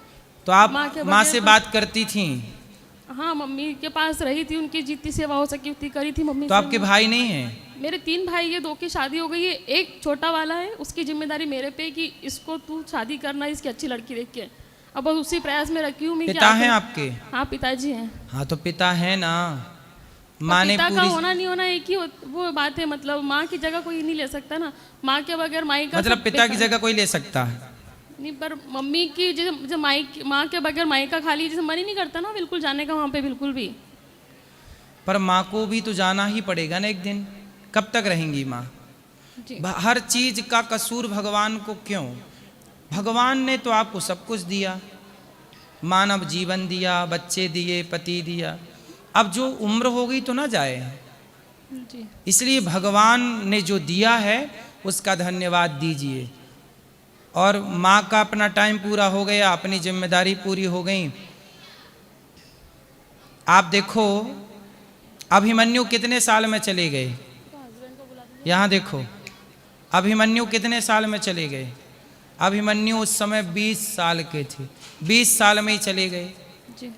आप माँ से बात करती थी? हाँ, मम्मी के पास रही थी, उनकी जितनी सेवा हो सकी उतनी करी थी मम्मी। तो आपके भाई नहीं है? मेरे 3 भाई है, 2 की शादी हो गई है, एक छोटा वाला है, उसकी जिम्मेदारी मेरे पे कि इसको तू शादी करना, इसकी अच्छी लड़की देख के। अब बस उसी प्रयास में रखी हूँ मैं। पिता हैं आपके? हाँ पिताजी हैं। हाँ तो पिता है ना, माँ ने पिता पूरी... का होना नहीं होना एक ही वो बात है, मतलब माँ की जगह कोई नहीं ले सकता ना। माँ के बगैर माई का मतलब पिता की जगह कोई ले सकता है नहीं, पर मम्मी की जैसे माँ के बगैर माई का खाली जैसे मन ही नहीं करता ना बिल्कुल जाने का वहाँ पे बिल्कुल भी। पर माँ को भी तो जाना ही पड़ेगा ना एक दिन। कब तक रहेंगी माँ? हर चीज का कसूर भगवान को क्यों? भगवान ने तो आपको सब कुछ दिया, मानव जीवन दिया, बच्चे दिए, पति दिया। अब जो उम्र हो गई तो ना जाए, इसलिए भगवान ने जो दिया है उसका धन्यवाद दीजिए। और माँ का अपना टाइम पूरा हो गया, अपनी जिम्मेदारी पूरी हो गई। आप देखो अभिमन्यु कितने साल में चले गए, यहाँ देखो अभिमन्यु कितने साल में चले गए। अभिमन्यु उस समय 20 साल के थे, 20 साल में ही चले गए।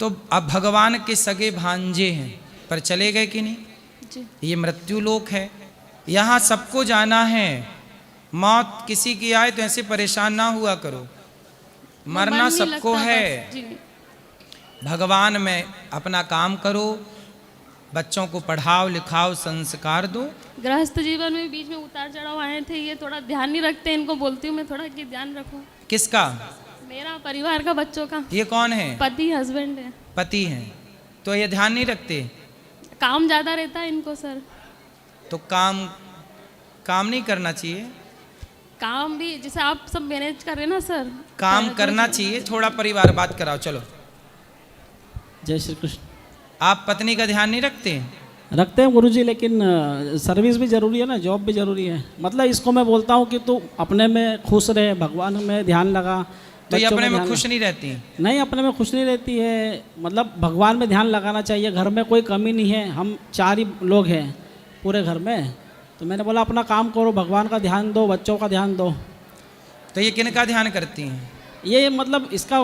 तो अब भगवान के सगे भांजे हैं, पर चले गए कि नहीं? ये मृत्यु लोक है, यहाँ सबको जाना है। मौत किसी की आए तो ऐसे परेशान ना हुआ करो, मरना सबको है। भगवान में अपना काम करो, बच्चों को पढ़ाओ लिखाओ, संस्कार दो। गृहस्थ जीवन में बीच में उतार चढ़ाव आए थे, ये थोड़ा ध्यान नहीं रखते। इनको बोलती हूँ मैं थोड़ा कि ध्यान रखो। किसका? मेरा, परिवार का, बच्चों का। ये कौन है? पति, हस्बैंड है। पति हैं, तो ये ध्यान नहीं रखते? काम ज्यादा रहता है इनको सर। तो काम नहीं करना चाहिए? काम भी जैसे आप सब मैनेज कर रहे हैं ना सर, काम करना चाहिए। थोड़ा परिवार बात कराओ, चलो। जय श्री कृष्ण। आप पत्नी का ध्यान नहीं रखते? रखते हैं गुरुजी, लेकिन सर्विस भी जरूरी है ना, जॉब भी जरूरी है। मतलब इसको मैं बोलता हूँ कि तू अपने में खुश रहे, भगवान में ध्यान लगा। तो ये अपने में खुश नहीं रहती? नहीं, अपने में खुश नहीं रहती है। मतलब भगवान में ध्यान लगाना चाहिए। घर में कोई कमी नहीं है, हम 4 ही लोग हैं पूरे घर में। तो मैंने बोला अपना काम करो, भगवान का ध्यान दो, बच्चों का ध्यान दो। तो ये किन का ध्यान करती हैं? ये मतलब इसका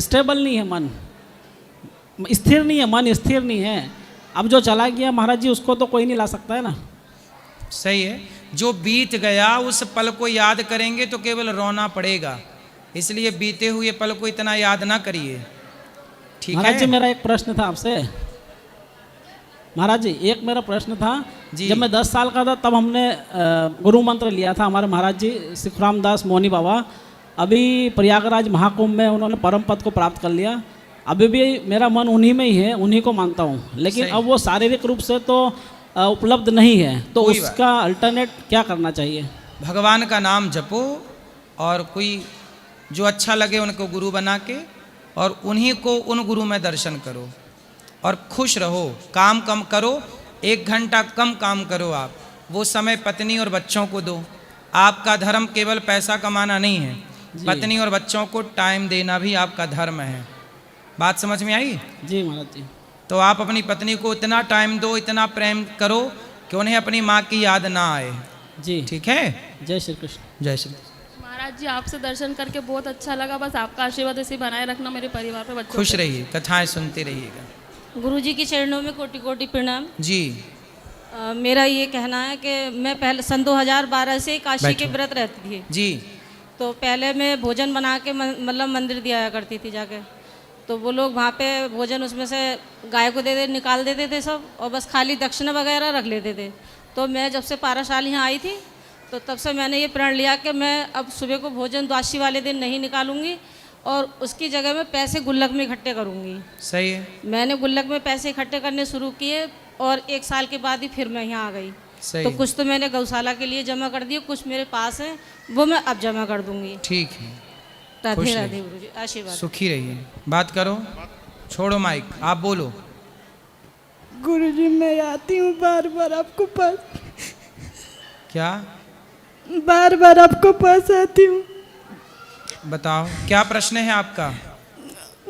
स्टेबल नहीं है, मन स्थिर नहीं है, मन स्थिर नहीं है। अब जो चला गया महाराज जी, उसको तो कोई नहीं ला सकता है ना। सही है, जो बीत गया उस पल को याद करेंगे तो केवल रोना पड़ेगा, इसलिए बीते हुए पल को इतना याद ना करिए, ठीक है? महाराज जी मेरा एक प्रश्न था आपसे। महाराज जी एक मेरा प्रश्न था, जब मैं 10 साल का था तब हमने गुरु मंत्र लिया था। हमारे महाराज जी सिखराम दास मोनी बाबा अभी प्रयागराज महाकुंभ में उन्होंने परम पद को प्राप्त कर लिया। अभी भी मेरा मन उन्हीं में ही है, उन्हीं को मानता हूँ। लेकिन अब वो शारीरिक रूप से तो उपलब्ध नहीं है, तो उसका अल्टरनेट क्या करना चाहिए? भगवान का नाम जपो और कोई जो अच्छा लगे उनको गुरु बना के, और उन्हीं को उन गुरु में दर्शन करो और खुश रहो। काम कम करो, 1 घंटा कम काम करो। आप वो समय पत्नी और बच्चों को दो। आपका धर्म केवल पैसा कमाना नहीं है, पत्नी और बच्चों को टाइम देना भी आपका धर्म है। बात समझ में आई? जी महाराज जी। तो आप अपनी पत्नी को इतना टाइम दो, इतना प्रेम करो कि उन्हें अपनी माँ की याद ना आए। जी ठीक है। जय श्री कृष्ण। जय श्री कृष्ण। महाराज जी आपसे दर्शन करके बहुत अच्छा लगा। बस आपका आशीर्वाद ऐसे बनाए रखना मेरे परिवार पे, बच्चों। खुश रहिए, कथाएं सुनते रहिएगा। गुरुजी के चरणों में कोटि कोटि प्रणाम जी। मेरा ये कहना है कि मैं पहले सन 2012 से काशी के व्रत रहती थी जी। तो पहले मैं भोजन बना के मतलब मंदिर दिया करती थी जाके। तो वो लोग वहाँ पे भोजन उसमें से गाय को निकाल देते थे सब, और बस खाली दक्षिणा वगैरह रख लेते थे। तो मैं जब से 12 साल यहाँ आई थी तो तब से मैंने ये प्रण लिया कि मैं अब सुबह को भोजन द्वादशी वाले दिन नहीं निकालूंगी और उसकी जगह में पैसे गुल्लक में इकट्ठे करूँगी। सही है। मैंने गुल्लक में पैसे इकट्ठे करने शुरू किए और 1 साल के बाद ही फिर मैं यहाँ आ गई। तो कुछ तो मैंने गौशाला के लिए जमा कर दिए, कुछ मेरे पास है वो मैं अब जमा कर दूंगी। ठीक है। राधे राधे गुरुजी, आशीर्वाद। सुखी रहिए। बात करो, छोड़ो माइक, आप बोलो। गुरुजी मैं आती हूँ बार बार आपको पास। क्या? बार बार आपको पास आती हूँ। बताओ क्या प्रश्न है आपका?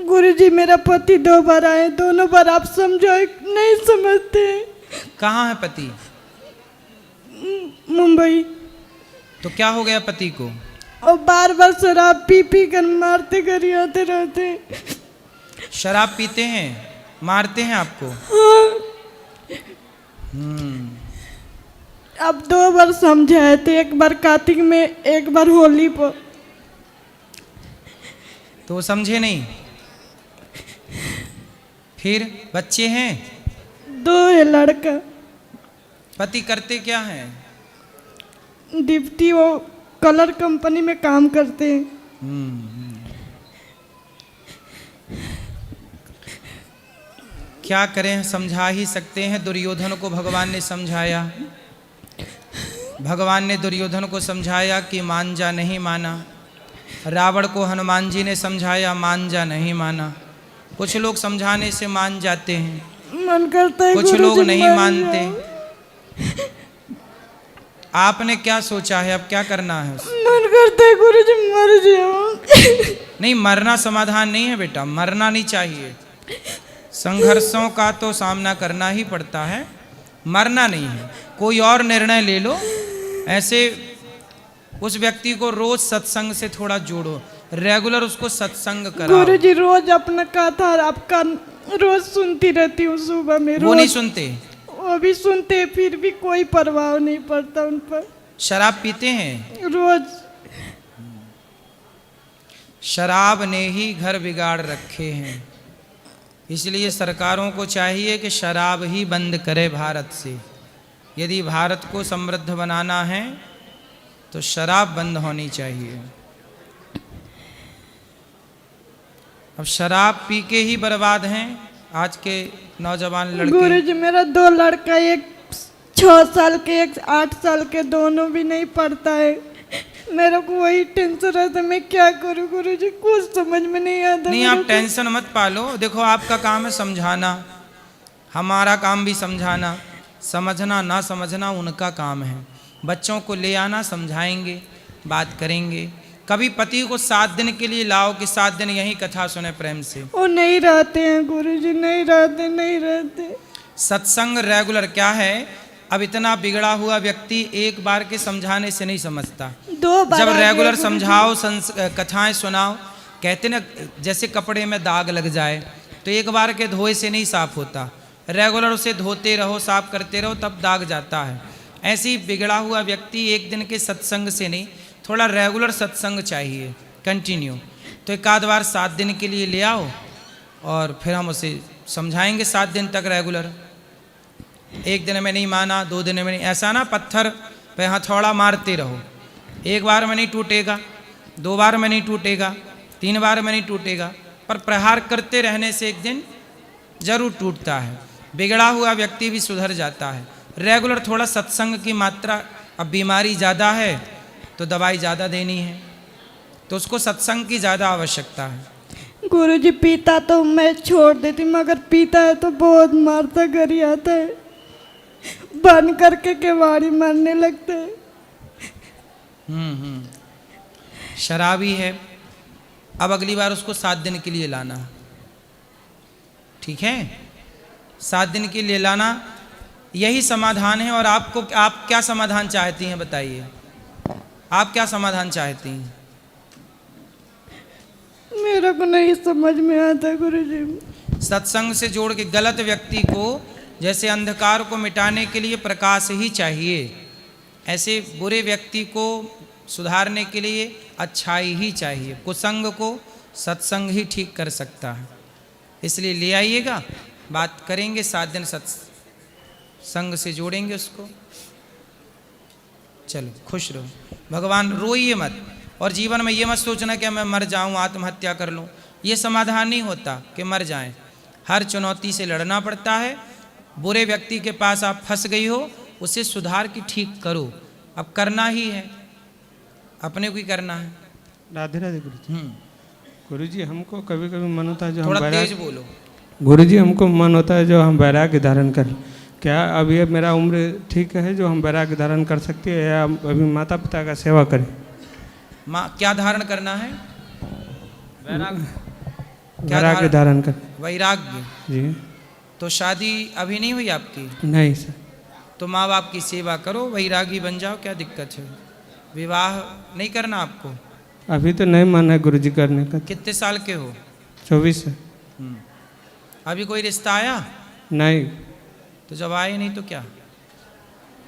गुरुजी मेरा पति 2 बार आए, दोनों बार आप समझो नहीं समझते। कहाँ है पति? मुंबई। तो क्या हो गया पति को? और बार बार शराब पी पी कर मारते कर आते रहते। शराब पीते हैं, मारते हैं आपको? हाँ। अब 2 बार समझाए थे, एक बार कार्तिक में, एक बार होली पर। तो समझे नहीं? फिर बच्चे हैं? 2 है लड़का। पति करते क्या हैं? डिप्टी वो कलर कंपनी में काम करते हैं। क्या करें, समझा ही सकते हैं। दुर्योधन को भगवान ने समझाया, भगवान ने दुर्योधन को समझाया कि मान जा, नहीं माना। रावण को हनुमान जी ने समझाया, मान जा, नहीं माना। कुछ लोग समझाने से मान जाते हैं, मन करता है कुछ गुरुजी लोग नहीं मर मानते। जाऊं। आपने क्या सोचा है, अब क्या करना है? मन करता है गुरुजी मर जाऊं। नहीं, मरना समाधान नहीं है बेटा, मरना नहीं चाहिए। संघर्षों का तो सामना करना ही पड़ता है, मरना नहीं है। कोई और निर्णय ले लो। ऐसे उस व्यक्ति को रोज सत्संग से थोड़ा जोड़ो, रेगुलर उसको सत्संग कराओ। गुरुजी रोज अपना कथा आपका रोज सुनती रहती हूँ सुबह में। वो नहीं सुनते? वो भी सुनते, फिर भी कोई प्रभाव नहीं पड़ता उन पर। शराब पीते हैं? रोज। शराब ने ही घर बिगाड़ रखे हैं, इसलिए सरकारों को चाहिए कि शराब ही बंद करे भारत से। यदि भारत को समृद्ध बनाना है तो शराब बंद होनी चाहिए। अब शराब पी के ही बर्बाद हैं आज के नौजवान लड़के। गुरुजी मेरा 2 लड़का, एक 6 साल के, एक 8 साल के, दोनों भी नहीं पढ़ता है। मेरे को वही टेंशन रहता है, मैं क्या करूं गुरुजी, कुछ समझ में नहीं आता। नहीं, आप टेंशन मत पालो। देखो, आपका काम है समझाना, हमारा काम भी समझाना। समझना ना समझना उनका काम है। बच्चों को ले आना, समझाएंगे, बात करेंगे। कभी पति को 7 दिन के लिए लाओ कि 7 दिन यही कथा सुने प्रेम से। वो नहीं रहते हैं गुरुजी, नहीं रहते। सत्संग रेगुलर क्या है, अब इतना बिगड़ा हुआ व्यक्ति एक बार के समझाने से नहीं समझता। 2 बार जब रेगुलर समझाओ, कथाएं सुनाओ। कहते ना, जैसे कपड़े में दाग लग जाए तो एक बार के धोए से नहीं साफ होता, रेगुलर उसे धोते रहो, साफ करते रहो, तब दाग जाता है। ऐसे ही बिगड़ा हुआ व्यक्ति एक दिन के सत्संग से नहीं, थोड़ा रेगुलर सत्संग चाहिए, कंटिन्यू। तो एक आध बार 7 दिन के लिए ले आओ और फिर हम उसे समझाएंगे 7 दिन तक रेगुलर। एक दिन में नहीं माना, 2 दिन में नहीं, ऐसा ना पत्थर पे हथौड़ा मारते रहो। 1 बार में नहीं टूटेगा, 2 बार में नहीं टूटेगा, 3 बार में नहीं टूटेगा, पर प्रहार करते रहने से एक दिन जरूर टूटता है। बिगड़ा हुआ व्यक्ति भी सुधर जाता है। रेगुलर थोड़ा सत्संग की मात्रा, अब बीमारी ज़्यादा है तो दवाई ज़्यादा देनी है, तो उसको सत्संग की ज़्यादा आवश्यकता है। गुरुजी पीता तो मैं छोड़ देती, मगर पीता है तो बहुत मारता, घर ही आता है, बंद करके केवाड़ी मारने लगता है। शराबी है। अब अगली बार उसको 7 दिन के लिए लाना, ठीक है? 7 दिन के लिए लाना, यही समाधान है। और आपको, आप क्या समाधान चाहती हैं बताइए, आप क्या समाधान चाहती हैं? मेरे को नहीं समझ में आता गुरुजी। सत्संग से जोड़ के, गलत व्यक्ति को जैसे अंधकार को मिटाने के लिए प्रकाश ही चाहिए, ऐसे बुरे व्यक्ति को सुधारने के लिए अच्छाई ही चाहिए। कुसंग को सत्संग ही ठीक कर सकता है। इसलिए ले आइएगा, बात करेंगे, 7 दिन सत्संग से जोड़ेंगे उसको। चलो, खुश रहो। भगवान, रोइए मत, और जीवन में ये मत सोचना कि मैं मर जाऊं, आत्महत्या कर लूं। ये समाधान नहीं होता कि मर जाएं। हर चुनौती से लड़ना पड़ता है। बुरे व्यक्ति के पास आप फंस गई हो, उसे सुधार के ठीक करो। अब करना ही है, अपने को ही करना है। राधे राधे गुरुजी। गुरुजी, हमको कभी कभी मन होता है जो थोड़ा हम तेज बोलो। गुरुजी, हमको मन होता है जो हम वैराग्य धारण करें। क्या अभी मेरा उम्र ठीक है जो हम वैराग्य धारण कर सकते हैं, या अभी माता पिता का सेवा करें? क्या धारण करना है? वैराग्य धारण कर। वैराग्य जी। तो शादी अभी नहीं हुई आपकी? नहीं सर। तो माँ बाप की सेवा करो, वैरागी बन जाओ, क्या दिक्कत है? विवाह नहीं करना आपको? अभी तो नहीं मन है गुरुजी करने का। कितने साल के हो? 24 है। अभी कोई रिश्ता आया? नहीं। तो जब आए नहीं तो क्या?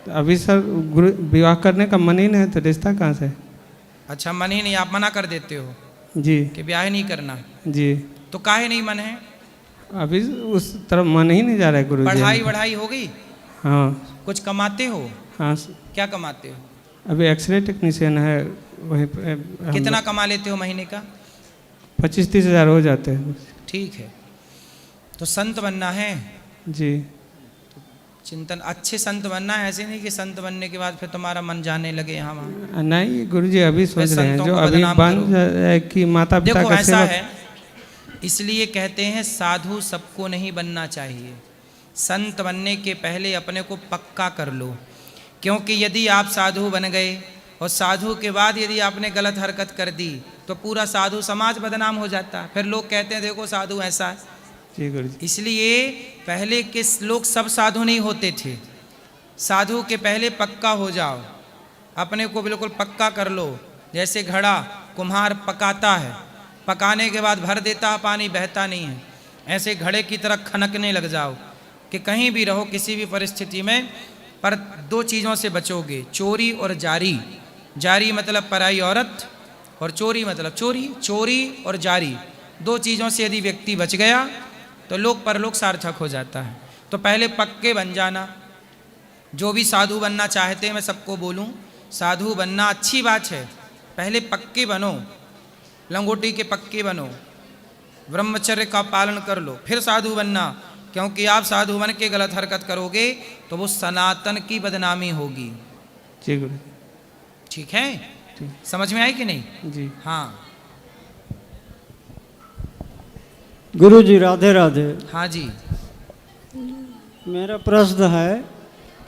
तो अभी सर गुरु विवाह करने का मन ही नहीं है, तो रिश्ता कहाँ से? अच्छा, मन ही नहीं, आप मना कर देते हो जी कि ब्याह नहीं करना? जी। तो काहे नहीं मन है? अभी उस तरफ मन ही नहीं जा रहा है गुरुजी। पढ़ाई हो गई? हाँ। कुछ कमाते हो? हाँ। क्या कमाते हो? अभी एक्सरे टेक्नीशियन है, वहीं पे। कितना कमा लेते हो महीने का? 25-30 हज़ार हो जाते हैं। ठीक है। तो संत बनना है जी। चिंतन, अच्छे संत बनना है, ऐसे नहीं कि संत बनने के बाद फिर तुम्हारा मन जाने लगे यहाँ वहाँ। नहीं गुरुजी, अभी सोच रहे हैं संतों जो को अभी बदनाम बन करो। जाए कि माता पिता देखो का ऐसा सेवक। है, इसलिए कहते हैं साधु सबको नहीं बनना चाहिए। संत बनने के पहले अपने को पक्का कर लो, क्योंकि यदि आप साधु बन गए और साधु के बाद यदि आपने गलत हरकत कर दी तो पूरा साधु समाज बदनाम हो जाता है। फिर लोग कहते हैं देखो साधु ऐसा है। जी गुरुजी। इसलिए पहले के लोग सब साधु नहीं होते थे। साधु के पहले पक्का हो जाओ, अपने को बिल्कुल पक्का कर लो। जैसे घड़ा कुम्हार पकाता है, पकाने के बाद भर देता है, पानी बहता नहीं है, ऐसे घड़े की तरह खनकने लग जाओ कि कहीं भी रहो किसी भी परिस्थिति में। पर दो चीज़ों से बचोगे, चोरी और जारी। जारी मतलब पराई औरत, और चोरी मतलब चोरी। चोरी और जारी दो चीज़ों से यदि व्यक्ति बच गया तो लोक परलोक सार्थक हो जाता है। तो पहले पक्के बन जाना। जो भी साधु बनना चाहते हैं, मैं सबको बोलूं, साधु बनना अच्छी बात है, पहले पक्के बनो, लंगोटी के पक्के बनो, ब्रह्मचर्य का पालन कर लो, फिर साधु बनना। क्योंकि आप साधु बन के गलत हरकत करोगे तो वो सनातन की बदनामी होगी। जी गुरु। ठीक है, समझ में आई कि नहीं? जी हाँ। गुरु जी राधे राधे। हाँ जी। मेरा प्रश्न है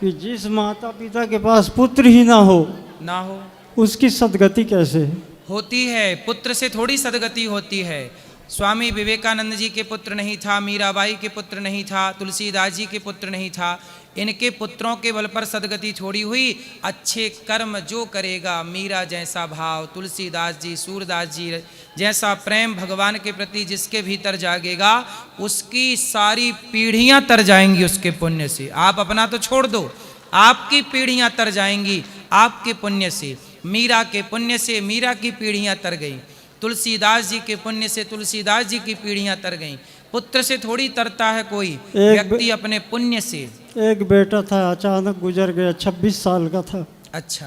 कि जिस माता पिता के पास पुत्र ही ना हो उसकी सदगति कैसे होती है? पुत्र से थोड़ी सदगति होती है। स्वामी विवेकानंद जी के पुत्र नहीं था, मीराबाई के पुत्र नहीं था, तुलसीदास जी के पुत्र नहीं था। इनके पुत्रों के बल पर सदगति थोड़ी हुई। अच्छे कर्म जो करेगा, मीरा जैसा भाव, तुलसीदास जी, सूरदास जी जैसा प्रेम भगवान के प्रति जिसके भीतर जागेगा, उसकी सारी पीढ़ियां तर जाएंगी उसके पुण्य से। आप अपना तो छोड़ दो, आपकी पीढ़ियां तर जाएंगी आपके पुण्य से। मीरा के पुण्य से मीरा की पीढ़ियां तर गई, तुलसीदास जी के पुण्य से तुलसीदास जी की पीढ़ियां तर गईं। पुत्र से थोड़ी तरता है कोई व्यक्ति, अपने पुण्य से। एक बेटा था, अचानक गुजर गया, 26 साल का था। अच्छा,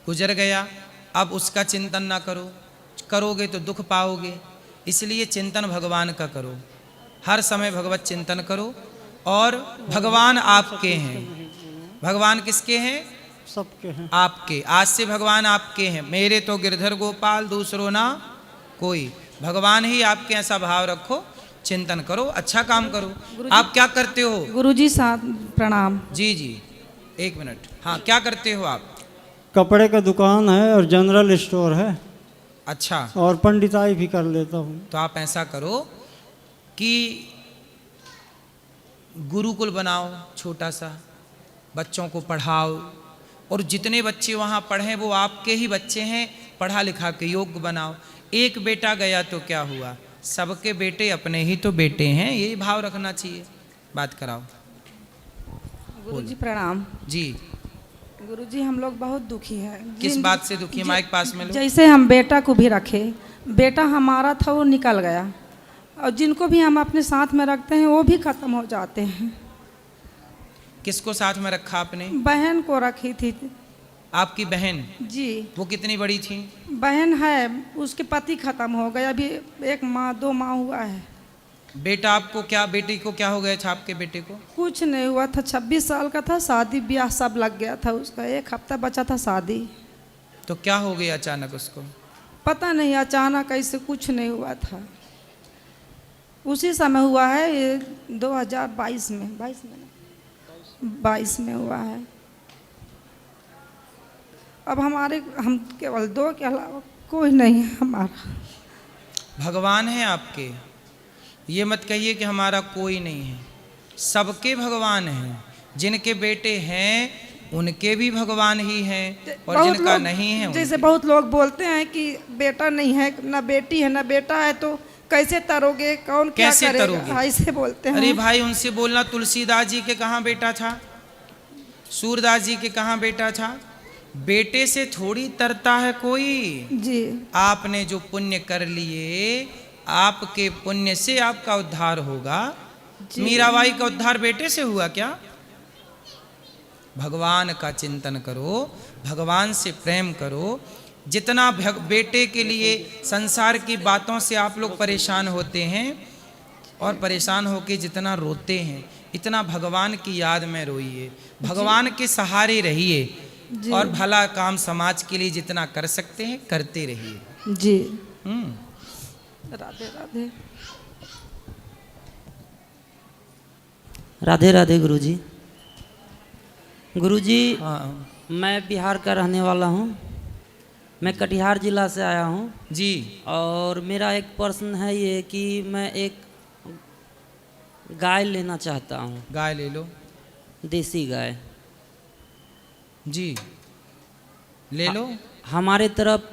गुजर गया, अब उसका चिंतन ना करो, करोगे तो दुख पाओगे। इसलिए चिंतन भगवान का करो, हर समय भगवत चिंतन करो। और भगवान आपके हैं। भगवान किसके हैं? सबके हैं। आपके। आज से भगवान आपके हैं। मेरे तो गिरधर गोपाल, दूसरों ना कोई। भगवान ही आपके, ऐसा भाव रखो, चिंतन करो, अच्छा काम करो। आप क्या करते हो? गुरुजी साथ प्रणाम। जी जी, एक मिनट। हाँ, क्या करते हो आप? कपड़े का दुकान है और जनरल स्टोर है। अच्छा। और पंडिताई भी कर लेता हूँ। तो आप ऐसा करो कि गुरुकुल बनाओ, छोटा सा, बच्चों को पढ़ाओ, और जितने बच्चे वहाँ पढ़ें वो आपके ही बच्चे हैं, पढ़ा लिखा के योग्य बनाओ। एक बेटा गया तो क्या हुआ, सबके बेटे अपने ही तो बेटे हैं, यही भाव रखना चाहिए। बात कराओ। गुरुजी प्रणाम। जी। गुरुजी हम लोग बहुत दुखी हैं। किस बात से दुखी? माइक पास में लो। जैसे हम बेटा को भी रखे, बेटा हमारा था वो निकल गया, और जिनको भी हम अपने साथ में रखते हैं वो भी खत्म हो जाते हैं। किसको साथ में रखा आपने? बहन को रखी थी। आपकी बहन? जी। वो कितनी बड़ी थी? बहन है, उसके पति खत्म हो गए, अभी 1 माह 2 माह हुआ है। बेटा आपको क्या, बेटी को क्या हो गया था आपके बेटे को? कुछ नहीं हुआ था, 26 साल का था, शादी ब्याह सब लग गया था उसका, 1 हफ्ता बचा था शादी। तो क्या हो गया अचानक उसको? पता नहीं, अचानक ऐसे कुछ नहीं हुआ था, उसी समय हुआ है, ये 2022 में 22 में हुआ है। अब हम केवल 2 के अलावा कोई नहीं है हमारा। भगवान है आपके, ये मत कहिए कि हमारा कोई नहीं है, सबके भगवान हैं। जिनके बेटे हैं उनके भी भगवान ही हैं, और जिनका नहीं है जैसे बहुत लोग बोलते हैं कि बेटा नहीं है, ना बेटी है, ना बेटा है, तो कैसे तरोगे, कौन क्या कैसे करेगा? तरोगे? ऐसे बोलते हैं। अरे भाई, उनसे बोलना, तुलसीदास जी के कहाँ बेटा था, सूरदास जी के कहाँ बेटा था? बेटे से थोड़ी तरता है कोई। जी। आपने जो पुण्य कर लिए, आपके पुण्य से आपका उद्धार होगा। मीराबाई का उद्धार बेटे से हुआ क्या? भगवान का चिंतन करो, भगवान से प्रेम करो। जितना बेटे के लिए संसार की बातों से आप लोग परेशान होते हैं, और परेशान होके जितना रोते हैं, इतना भगवान की याद में रोइए, भगवान के सहारे रहिए जी। और भला काम समाज के लिए जितना कर सकते हैं करते रहिए। जी। राधे राधे। राधे राधे गुरुजी। गुरुजी, मैं बिहार का रहने वाला हूँ। मैं कटिहार जिला से आया हूँ जी। और मेरा एक प्रश्न है ये कि मैं एक गाय लेना चाहता हूँ। गाय ले लो। देसी गाय जी, ले लो। हमारे तरफ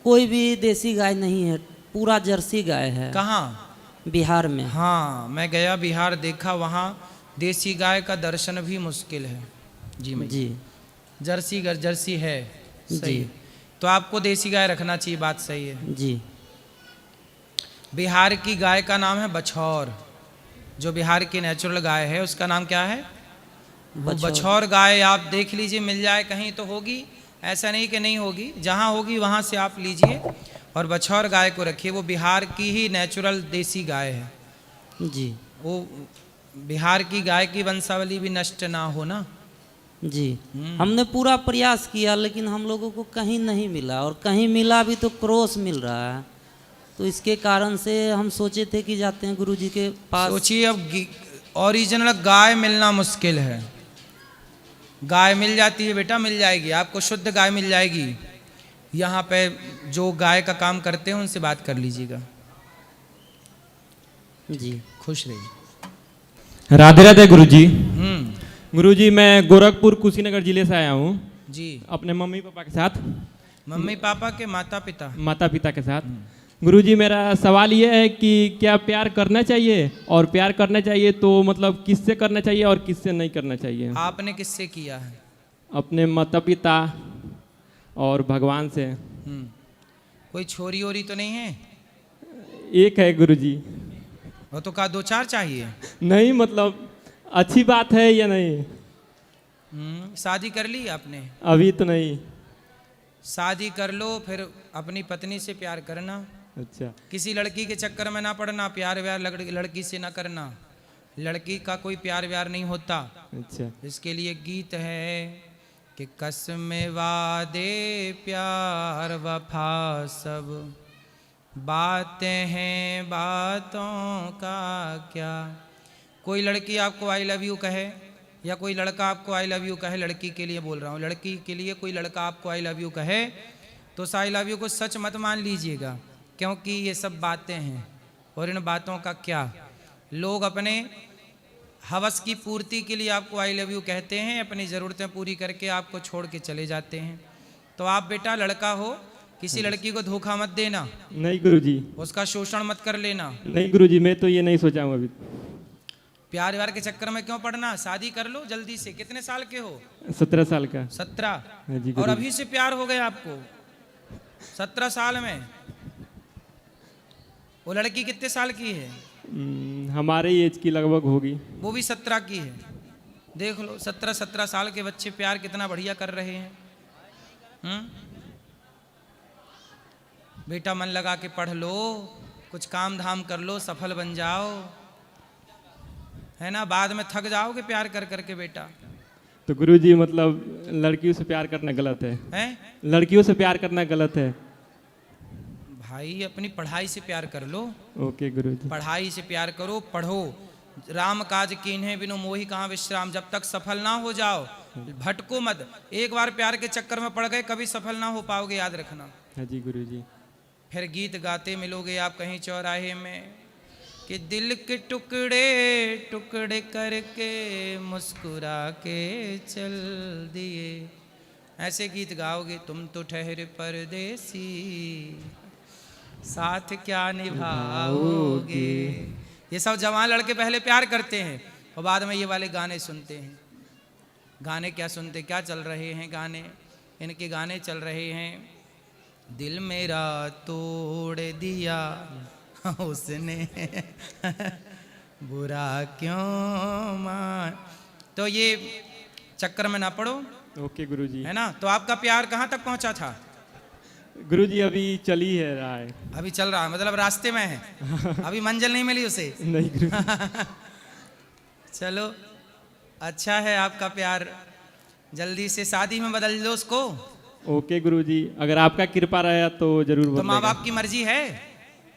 कोई भी देसी गाय नहीं है, पूरा जर्सी गाय है। कहाँ? बिहार में। हाँ, मैं गया बिहार, देखा, वहाँ देसी गाय का दर्शन भी मुश्किल है। जी मैं जी। जर्सी है। सही जी। है। तो आपको देसी गाय रखना चाहिए, बात सही है जी। बिहार की गाय का नाम है बछौर। जो बिहार की नेचुरल गाय है उसका नाम क्या है? वो बछौर गाय। आप देख लीजिए, मिल जाए कहीं तो होगी, ऐसा नहीं कि नहीं होगी, जहाँ होगी वहाँ से आप लीजिए और बछौर गाय को रखिए। वो बिहार की ही नेचुरल देसी गाय है जी। वो बिहार की गाय की वंशावली भी नष्ट ना हो ना। जी। हमने पूरा प्रयास किया लेकिन हम लोगों को कहीं नहीं मिला, और कहीं मिला भी तो क्रॉस मिल रहा है। तो इसके कारण से हम सोचे थे कि जाते हैं गुरुजी के पास। सोचिए, अब ओरिजिनल गाय मिलना मुश्किल है। गाय मिल जाती है बेटा, मिल जाएगी आपको, शुद्ध गाय मिल जाएगी। यहाँ पे जो गाय का काम करते हैं उनसे बात कर लीजिएगा। जी। खुश रहिए। राधे राधे गुरुजी। गुरुजी, मैं गोरखपुर कुशीनगर जिले से आया हूँ जी। अपने मम्मी पापा के साथ। मम्मी पापा के माता पिता के साथ। गुरुजी, मेरा सवाल ये है कि क्या प्यार करना चाहिए, और प्यार करना चाहिए तो मतलब किससे करना चाहिए और किससे नहीं करना चाहिए? आपने किससे किया है? अपने माता पिता और भगवान से। कोई छोरी ओरी तो नहीं है? एक है गुरुजी। वो तो कहा 2-4 चाहिए? नहीं, मतलब अच्छी बात है या नहीं? शादी कर ली आपने? अभी तो नहीं। शादी कर लो, फिर अपनी पत्नी से प्यार करना। अच्छा। किसी लड़की के चक्कर में ना पड़ना, प्यार व्यार लड़की से ना करना। लड़की का कोई प्यार व्यार नहीं होता। अच्छा। इसके लिए गीत है कि कसम वादे प्यार वफा सब बातें हैं, बातों का क्या। कोई लड़की आपको आई लव यू कहे या कोई लड़का आपको आई लव यू कहे, लड़की के लिए बोल रहा हूँ, लड़की के लिए कोई लड़का आपको आई लव यू कहे तो उस आई लव यू को सच मत मान लीजिएगा, क्योंकि ये सब बातें हैं। और इन बातों का क्या, लोग अपने हवस की पूर्ति के लिए आपको आई लव यू कहते हैं, अपनी ज़रूरतें पूरी करके आपको छोड़ के चले जाते हैं। तो आप बेटा लड़का हो, किसी लड़की को धोखा मत देना। नहीं गुरुजी। उसका शोषण मत कर लेना। नहीं गुरुजी, मैं तो ये नहीं सोचा हूँ अभी। प्यार व्यार के चक्कर में क्यों पड़ना, शादी कर लो जल्दी से। कितने साल के हो? 17 साल का। 17? हाँ जी। और अभी से प्यार हो गया आपको 17 साल में? वो लड़की कितने साल की है? हमारे एज की लगभग होगी। वो भी 17 की है। देख लो 17 साल के बच्चे प्यार कितना बढ़िया कर रहे हैं। बेटा मन लगा के पढ़ लो, कुछ काम धाम कर लो, सफल बन जाओ, है ना। बाद में थक जाओगे प्यार कर करके बेटा। तो गुरुजी मतलब लड़कियों से प्यार करना गलत है? हैं? लड़कियों से प्यार करना गलत है? भाई अपनी पढ़ाई से प्यार कर लो। ओके गुरुजी। पढ़ाई से प्यार करो, पढ़ो। राम काज कीन्हे बिनु मोहि कहाँ विश्राम। जब तक सफल ना हो जाओ भटको मत। एक बार प्यार के चक्कर में पड़ गए कभी सफल ना हो पाओगे, याद रखना। हाँ जी गुरुजी। फिर गीत गाते मिलोगे आप कहीं चौराहे में कि दिल के टुकड़े टुकड़े करके मुस्कुरा के चल दिए। ऐसे गीत गाओगे। तुम तो ठहरे परदेसी साथ क्या निभाओगे। ये सब जवान लड़के पहले प्यार करते हैं और बाद में ये वाले गाने सुनते हैं। गाने क्या सुनते, क्या चल रहे हैं गाने? इनके गाने चल रहे हैं, दिल मेरा तोड़ दिया उसने बुरा क्यों मान। तो ये चक्कर में ना पड़ो। ओके गुरुजी। है ना। तो आपका प्यार कहाँ तक पहुँचा था? गुरुजी अभी चल ही है रहा है। अभी चल रहा है मतलब रास्ते में है, अभी मंजिल नहीं मिली उसे। नहीं गुरुजी। चलो अच्छा है आपका प्यार, जल्दी से शादी में बदल दो उसको। ओके गुरुजी, अगर आपका कृपा रहा तो जरूर तो माँ बदलेगा। बाप की मर्जी है।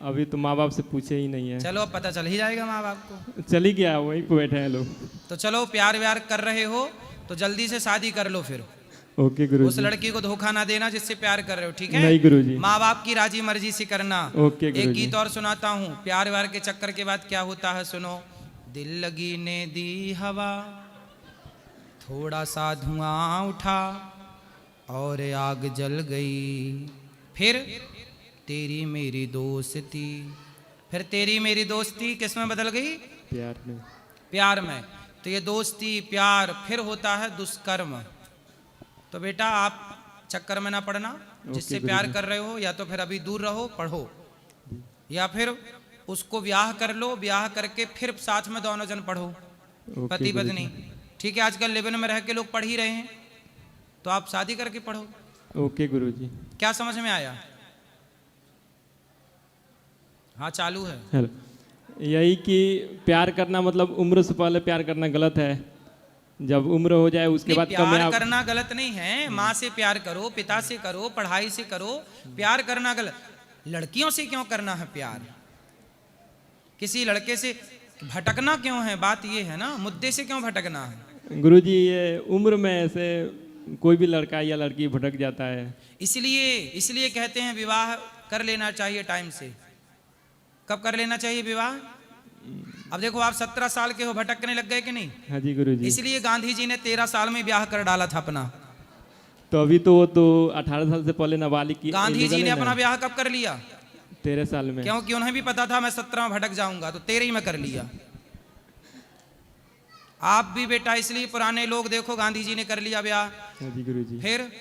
अभी तो माँ बाप से पूछे ही नहीं है। चलो अब पता चल ही जाएगा माँ बाप को। चल ही गया, वहीं पे बैठे हैं लोग। तो चलो प्यार व्यार कर रहे हो तो जल्दी से शादी कर लो फिर। ओके गुरुजी। उस लड़की को धोखा ना देना जिससे प्यार कर रहे हो, ठीक है? नहीं गुरुजी। माँ बाप की राजी मर्जी से करना। ओके एक गुरुजी। गीत और सुनाता हूँ, प्यार व्यार के चक्कर के बाद क्या होता है सुनो। दिल लगी ने दी हवा, थोड़ा सा धुआं उठा और आग जल गई, फिर तेरी मेरी दोस्ती, फिर तेरी मेरी दोस्ती किस में बदल गई? प्यार में। प्यार में। तो ये दोस्ती प्यार फिर होता है दुष्कर्म। तो बेटा आप चक्कर में ना पड़ना, जिससे प्यार कर रहे हो या तो फिर अभी दूर रहो, पढ़ो, या फिर उसको ब्याह कर लो, ब्याह करके फिर साथ में दोनों जन पढ़ो, पति पत्नी। ठीक है, आजकल लिव इन में रह के लोग पढ़ ही रहे हैं, तो आप शादी करके पढ़ो। ओके गुरुजी। क्या समझ में आया? हाँ चालू है। हेलो, यही कि प्यार करना मतलब उम्र से पहले प्यार करना गलत है, जब उम्र हो जाए उसके बाद प्यार करना गलत नहीं है। माँ से प्यार करो, पिता से करो, पढ़ाई से करो, प्यार करना गलत। लड़कियों से क्यों करना है प्यार? किसी लड़के से भटकना क्यों है? बात ये है ना, मुद्दे से क्यों भटकना है? गुरुजी ये उम्र में ऐसे कोई भी लड़का या लड़की भटक जाता है। इसलिए कहते हैं विवाह कर लेना चाहिए टाइम से। कब कर लेना चाहिए विवाह? अब देखो आप 17 साल के हो, भटकने लग गए कि नहीं? हाँ जी गुरुजी। इसलिए गांधी जी ने 13 साल में ब्याह कर डाला था अपना। तो अभी तो वो तो 18 साल से पहले नाबालिग की। गांधी जी ने अपना ब्याह कब कर लिया? 13 साल में। क्योंकि उन्हें भी पता था मैं 17 में भटक जाऊंगा, तो 13 में कर लिया। आप भी बेटा इसलिए पुराने लोग देखो गांधी जी ने कर लिया ब्याह। हाँ जी गुरुजी। फिर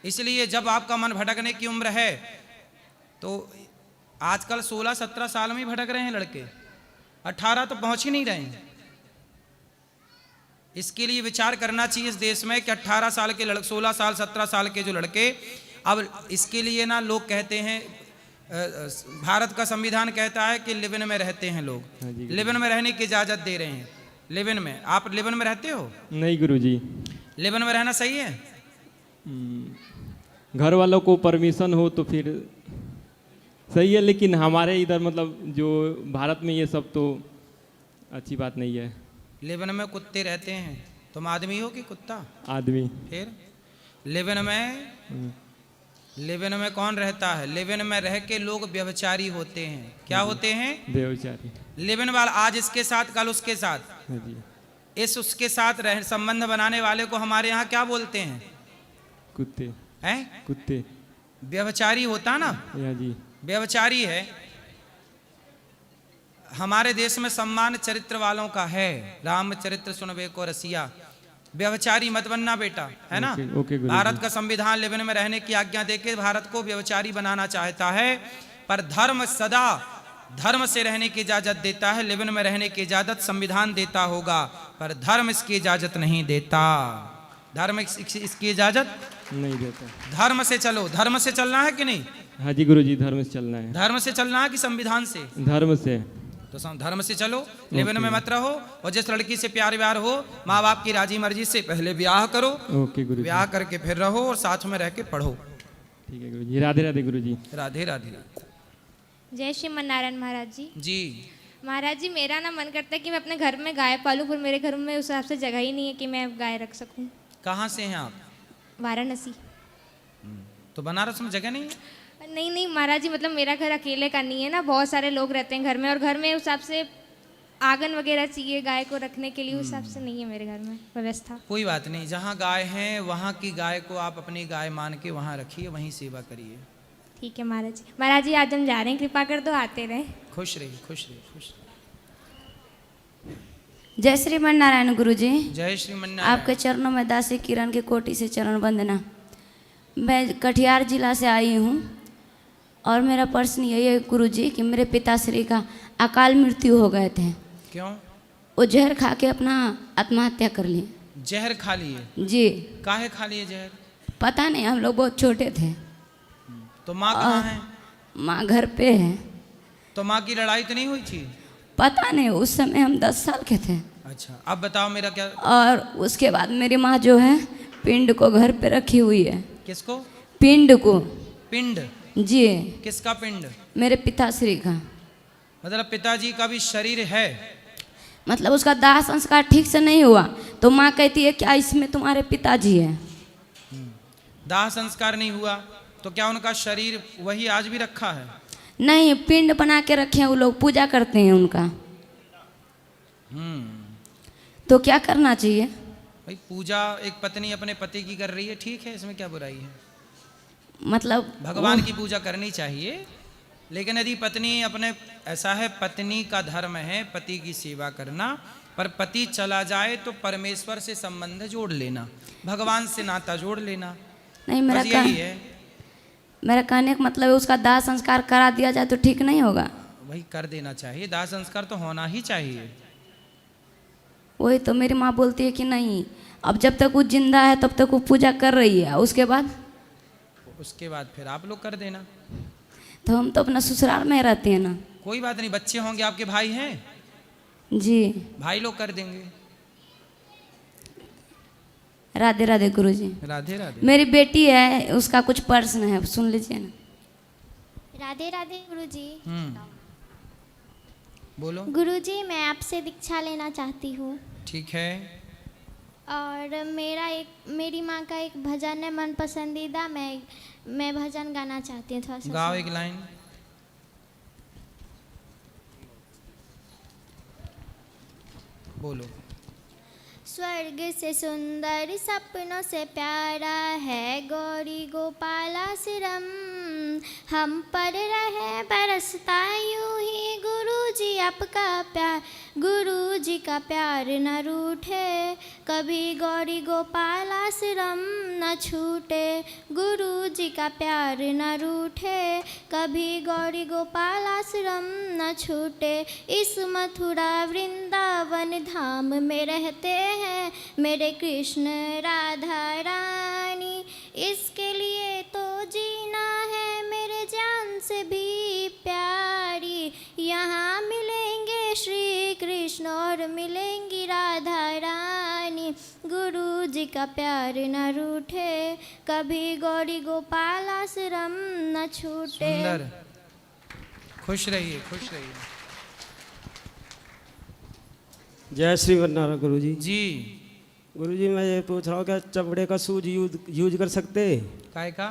इसलिए जब आपका मन भटकने की उम्र है, तो आजकल 16-17 साल में ही भटक रहे हैं लड़के, 18 तो पहुंच ही नहीं रहे हैं। इसके लिए विचार करना चाहिए इस देश में कि 18 साल के लड़के, 16 साल 17 साल के जो लड़के, अब इसके लिए ना लोग कहते हैं, भारत का संविधान कहता है कि लिव इन में रहते हैं लोग, लिव इन में रहने की इजाजत दे रहे हैं। लिव इन में, आप लिव इन में रहते हो? नहीं गुरुजी। लिव इन में रहना सही है? घर वालों को परमिशन हो तो फिर सही है, लेकिन हमारे इधर मतलब जो भारत में ये सब तो अच्छी बात नहीं है। लिव इन में कुत्ते रहते हैं, तुम आदमी हो कि कुत्ता? आदमी। फिर लिव इन में कौन रहता है? लिव इन में रह के लोग व्यभिचारी होते हैं। क्या होते हैं? व्यभिचारी। लिव इन वाला आज इसके साथ कल उसके साथ, हाँ जी। इस उसके साथ रह संबंध बनाने वाले को हमारे यहाँ क्या बोलते हैं? कुत्ते। हैं? कुत्ते। व्यभिचारी होता ना? हाँ जी। व्यभिचारी है। हमारे देश में सम्मान चरित्र वालों का है, रामचरित्र सुनबे को रसिया। व्यभिचारी मत बनना बेटा, है ना? ओके भारत का संविधान लिव इन में रहने की आज्ञा देके भारत को व्यभिचारी बनाना चाहता है, पर धर्म सदा धर्म से रहने की इजाजत देता है। लिव इन में रहने की इजाजत संविधान देता होगा, पर धर्म इसकी इजाजत नहीं देता। धर्म इसकी इजाजत नहीं देता। धर्म से चलो। धर्म से चलना है कि नहीं? हाँ जी गुरुजी, धर्म से चलना है। धर्म से चलना है कि संविधान से? धर्म से। तो धर्म से चलो, लिव इन में मत रहो, और जिस लड़की से प्यार व्यार हो, माँ बाप की राजी मर्जी से पहले ब्याह करो। ओके गुरुजी। ब्याह करके फिर रहो और साथ में रह के पढ़ो। ठीक है गुरुजी। राधे राधे गुरुजी। राधे राधे। जय श्रीमन नारायण महाराज जी। जी महाराज जी, मेरा ना मन करता है कि मैं अपने घर में गाय पालूं, पर मेरे घर में उस हिसाब से जगह ही नहीं है कि मैं गाय रख सकूं। कहाँ से हैं आप? वाराणसी। तो बनारस में जगह नहीं है? नहीं नहीं महाराज जी, मतलब मेरा घर अकेले का नहीं है ना, बहुत सारे लोग रहते हैं घर में, और घर में उस हिसाब से आंगन वगैरह चाहिए गाय को रखने के लिए, उस हिसाब से नहीं है मेरे घर में व्यवस्था। कोई बात नहीं, जहाँ गाय है वहाँ की गाय को आप अपनी गाय मान के वहाँ रखिए, वहीं सेवा करिए। ठीक है महाराज जी। महाराज जी आज हम जा रहे हैं, कृपा कर दो, आते रहे। खुश रहिए, खुश रहिए, खुश। जय श्रीमन नारायण गुरुजी। जय श्रीमन नारायण। आपके चरणों में दासी किरण की कोटि से चरण वंदना। मैं कटिहार जिला से आई हूँ, और मेरा प्रश्न यही है गुरुजी कि मेरे पिताश्री का अकाल मृत्यु हो गए थे। क्यों? वो जहर खा के अपना आत्महत्या कर लिए। जहर खा लिए? जी। काहे खा लिए जहर? पता नहीं, हम लोग बहुत छोटे थे। तो माँ कहाँ है? माँ घर पे है। तो माँ की लड़ाई तो नहीं हुई थी? पता नहीं, उस समय हम 10 साल के थे। अच्छा, अब बताओ मेरा क्या। और उसके बाद मेरी माँ जो है पिंड को घर पे रखी हुई है। किसको? पिंड को। पिंड? जी। किसका पिंड? मेरे पिताश्री का। मतलब पिताजी का भी शरीर है? मतलब उसका दाह संस्कार ठीक से नहीं हुआ तो माँ कहती है क्या इसमें तुम्हारे पिताजी है। दाह संस्कार नहीं हुआ तो क्या उनका शरीर वही आज भी रखा है? नहीं, पिंड बना के रखे हैं, वो लोग पूजा करते हैं उनका। तो क्या करना चाहिए? भाई पूजा एक पत्नी अपने पति की कर रही है, ठीक है, इसमें क्या बुराई है? मतलब भगवान की पूजा करनी चाहिए, लेकिन यदि पत्नी अपने, ऐसा है पत्नी का धर्म है पति की सेवा करना, पर पति चला जाए तो परमेश्वर से संबंध जोड़ लेना, भगवान से नाता जोड़ लेना। नहीं, मेरा कहने का मतलब है उसका दाह संस्कार करा दिया जाए तो ठीक नहीं होगा? वही कर देना चाहिए, दाह संस्कार तो होना ही चाहिए। वही तो मेरी माँ बोलती है कि नहीं, अब जब तक वो जिंदा है तब तक वो पूजा कर रही है, उसके बाद फिर आप लोग कर देना। तो हम तो अपना ससुराल में रहते हैं ना। कोई बात नहीं, बच्चे होंगे, आपके भाई हैं? जी। भाई लोग कर देंगे। राधे राधे गुरुजी। राधे राधे। मेरी बेटी है, उसका कुछ प्रश्न है, सुन लीजिए ना। राधे राधे गुरुजी। बोलो। गुरुजी, मैं आपसे दीक्षा लेना चाहती हूँ। ठीक है। और मेरी माँ का एक भजन है मन पसंदीदा, मैं भजन गाना चाहती हूँ, थोड़ा सा गाओ एक लाइन। बोलो। स्वर्ग से सुंदर सपनों से प्यारा है गौरी गोपालाश्रम, हम पर रहे बरसता यूं ही गुरुजी आपका प्यार, गुरुजी का प्यार न रूठे, कभी गौरी गोपालाश्रम न छूटे, गुरुजी का प्यार न रूठे, कभी गौरी गोपालाश्रम न छूटे। इस मथुरा वृंदावन धाम में रहते हैं मेरे कृष्ण राधा रानी, इसके लिए तो जीना है मेरे जान से भी प्यारी, यहाँ मिलेंगे श्री कृष्ण और मिलेंगी राधा रानी, गुरु जी का प्यार न रूठे, कभी गौरी गोपाल आश्रम न छूटे। सुंदर, खुश रहिए, खुश रहिए। जय श्री वरनारायण गुरुजी। जी गुरुजी, मैं ये पूछ रहा हूँ क्या चमड़े का शूज यूज कर सकते? काय का?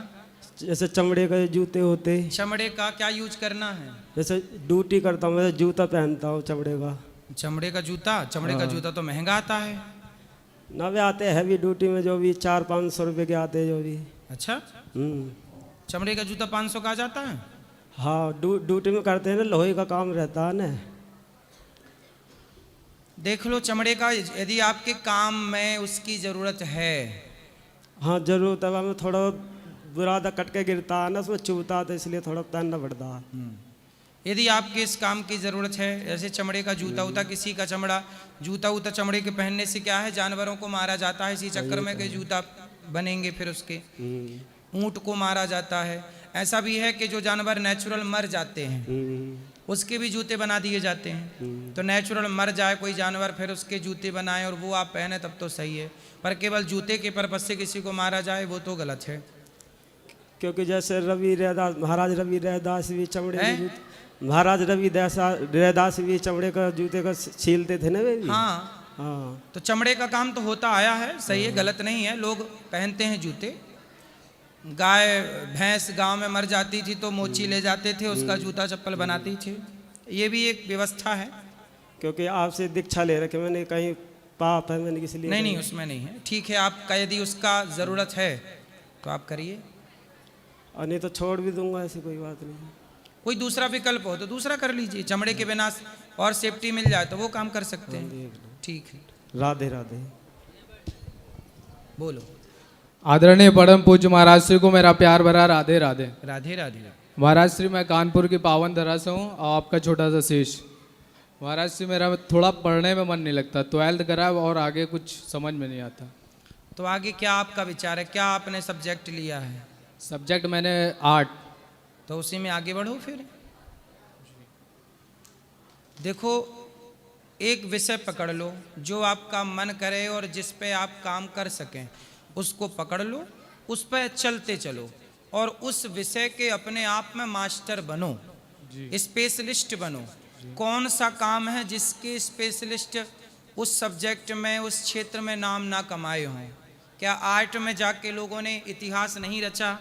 जैसे चमड़े का जूते होते। चमड़े का क्या यूज करना है? जैसे ड्यूटी करता हूँ, मैं जूता पहनता हूँ चमड़े का। चमड़े का जूता? चमड़े का जूता तो महंगा आता है ना। वे आते हैं हैवी ड्यूटी में जो भी 400-500 रुपये के आते हैं जो भी। अच्छा, चमड़े का जूता 500 का आ जाता है? हाँ, ड्यूटी में करते हैं ना, लोहे का काम रहता है ना। देख लो चमड़े का, यदि आपके काम में उसकी ज़रूरत है। हाँ जरूरत है, हमें थोड़ा बुरादा कट के गिरता है ना, उसमें चुभता है, तो इसलिए थोड़ा पहनना पड़ता है। यदि आपके इस काम की ज़रूरत है, जैसे चमड़े का जूता उता, किसी का चमड़ा जूता उता चमड़े के पहनने से क्या है, जानवरों को मारा जाता है, इसी चक्कर में के जूता बनेंगे फिर उसके। ऊँट को मारा जाता है। ऐसा भी है कि जो जानवर नेचुरल मर जाते हैं उसके भी जूते बना दिए जाते हैं। तो नेचुरल मर जाए कोई जानवर, फिर उसके जूते बनाए और वो आप पहने तब तो सही है, पर केवल जूते के पर्पज से किसी को मारा जाए वो तो गलत है। क्योंकि जैसे महाराज रवि रैदास भी चमड़े के जूते, महाराज रवि रैदास भी चमड़े का जूते का छीलते थे ना वे भी। हाँ, तो चमड़े का काम तो होता आया है, सही है, गलत नहीं है, लोग पहनते हैं जूते। गाय भैंस गांव में मर जाती थी तो मोची ले जाते थे, उसका जूता चप्पल बनाती थी, ये भी एक व्यवस्था है। क्योंकि आपसे दीक्षा ले रखे मैंने, कहीं पाप है मैंने इसलिए। नहीं, उसमें नहीं है, ठीक है, आपका यदि उसका ज़रूरत है तो आप करिए, और नहीं तो छोड़ भी दूंगा, ऐसी कोई बात नहीं। कोई दूसरा विकल्प हो तो दूसरा कर लीजिए, चमड़े के बिना और सेफ्टी मिल जाए तो वो काम कर सकते हैं। ठीक है, राधे राधे। बोलो। आदरणीय परम पूज्य महाराज श्री को मेरा प्यार भरा राधे राधे। राधे राधे। महाराज श्री, मैं कानपुर की पावन धरा से हूँ, आपका छोटा सा शीश। महाराज श्री, मेरा थोड़ा पढ़ने में मन नहीं लगता, 12th करा और आगे कुछ समझ में नहीं आता। तो आगे क्या आपका विचार है, क्या आपने सब्जेक्ट लिया है? सब्जेक्ट मैंने आर्ट। तो उसी में आगे बढ़ो। फिर देखो, एक विषय पकड़ लो जो आपका मन करे और जिस पे आप काम कर सकें, उसको पकड़ लो, उस पर चलते चलो और उस विषय के अपने आप में मास्टर बनो, स्पेशलिस्ट बनो। कौन सा काम है जिसके स्पेशलिस्ट उस सब्जेक्ट में, उस क्षेत्र में नाम ना कमाए हों? क्या आर्ट में जाके लोगों ने इतिहास नहीं रचा?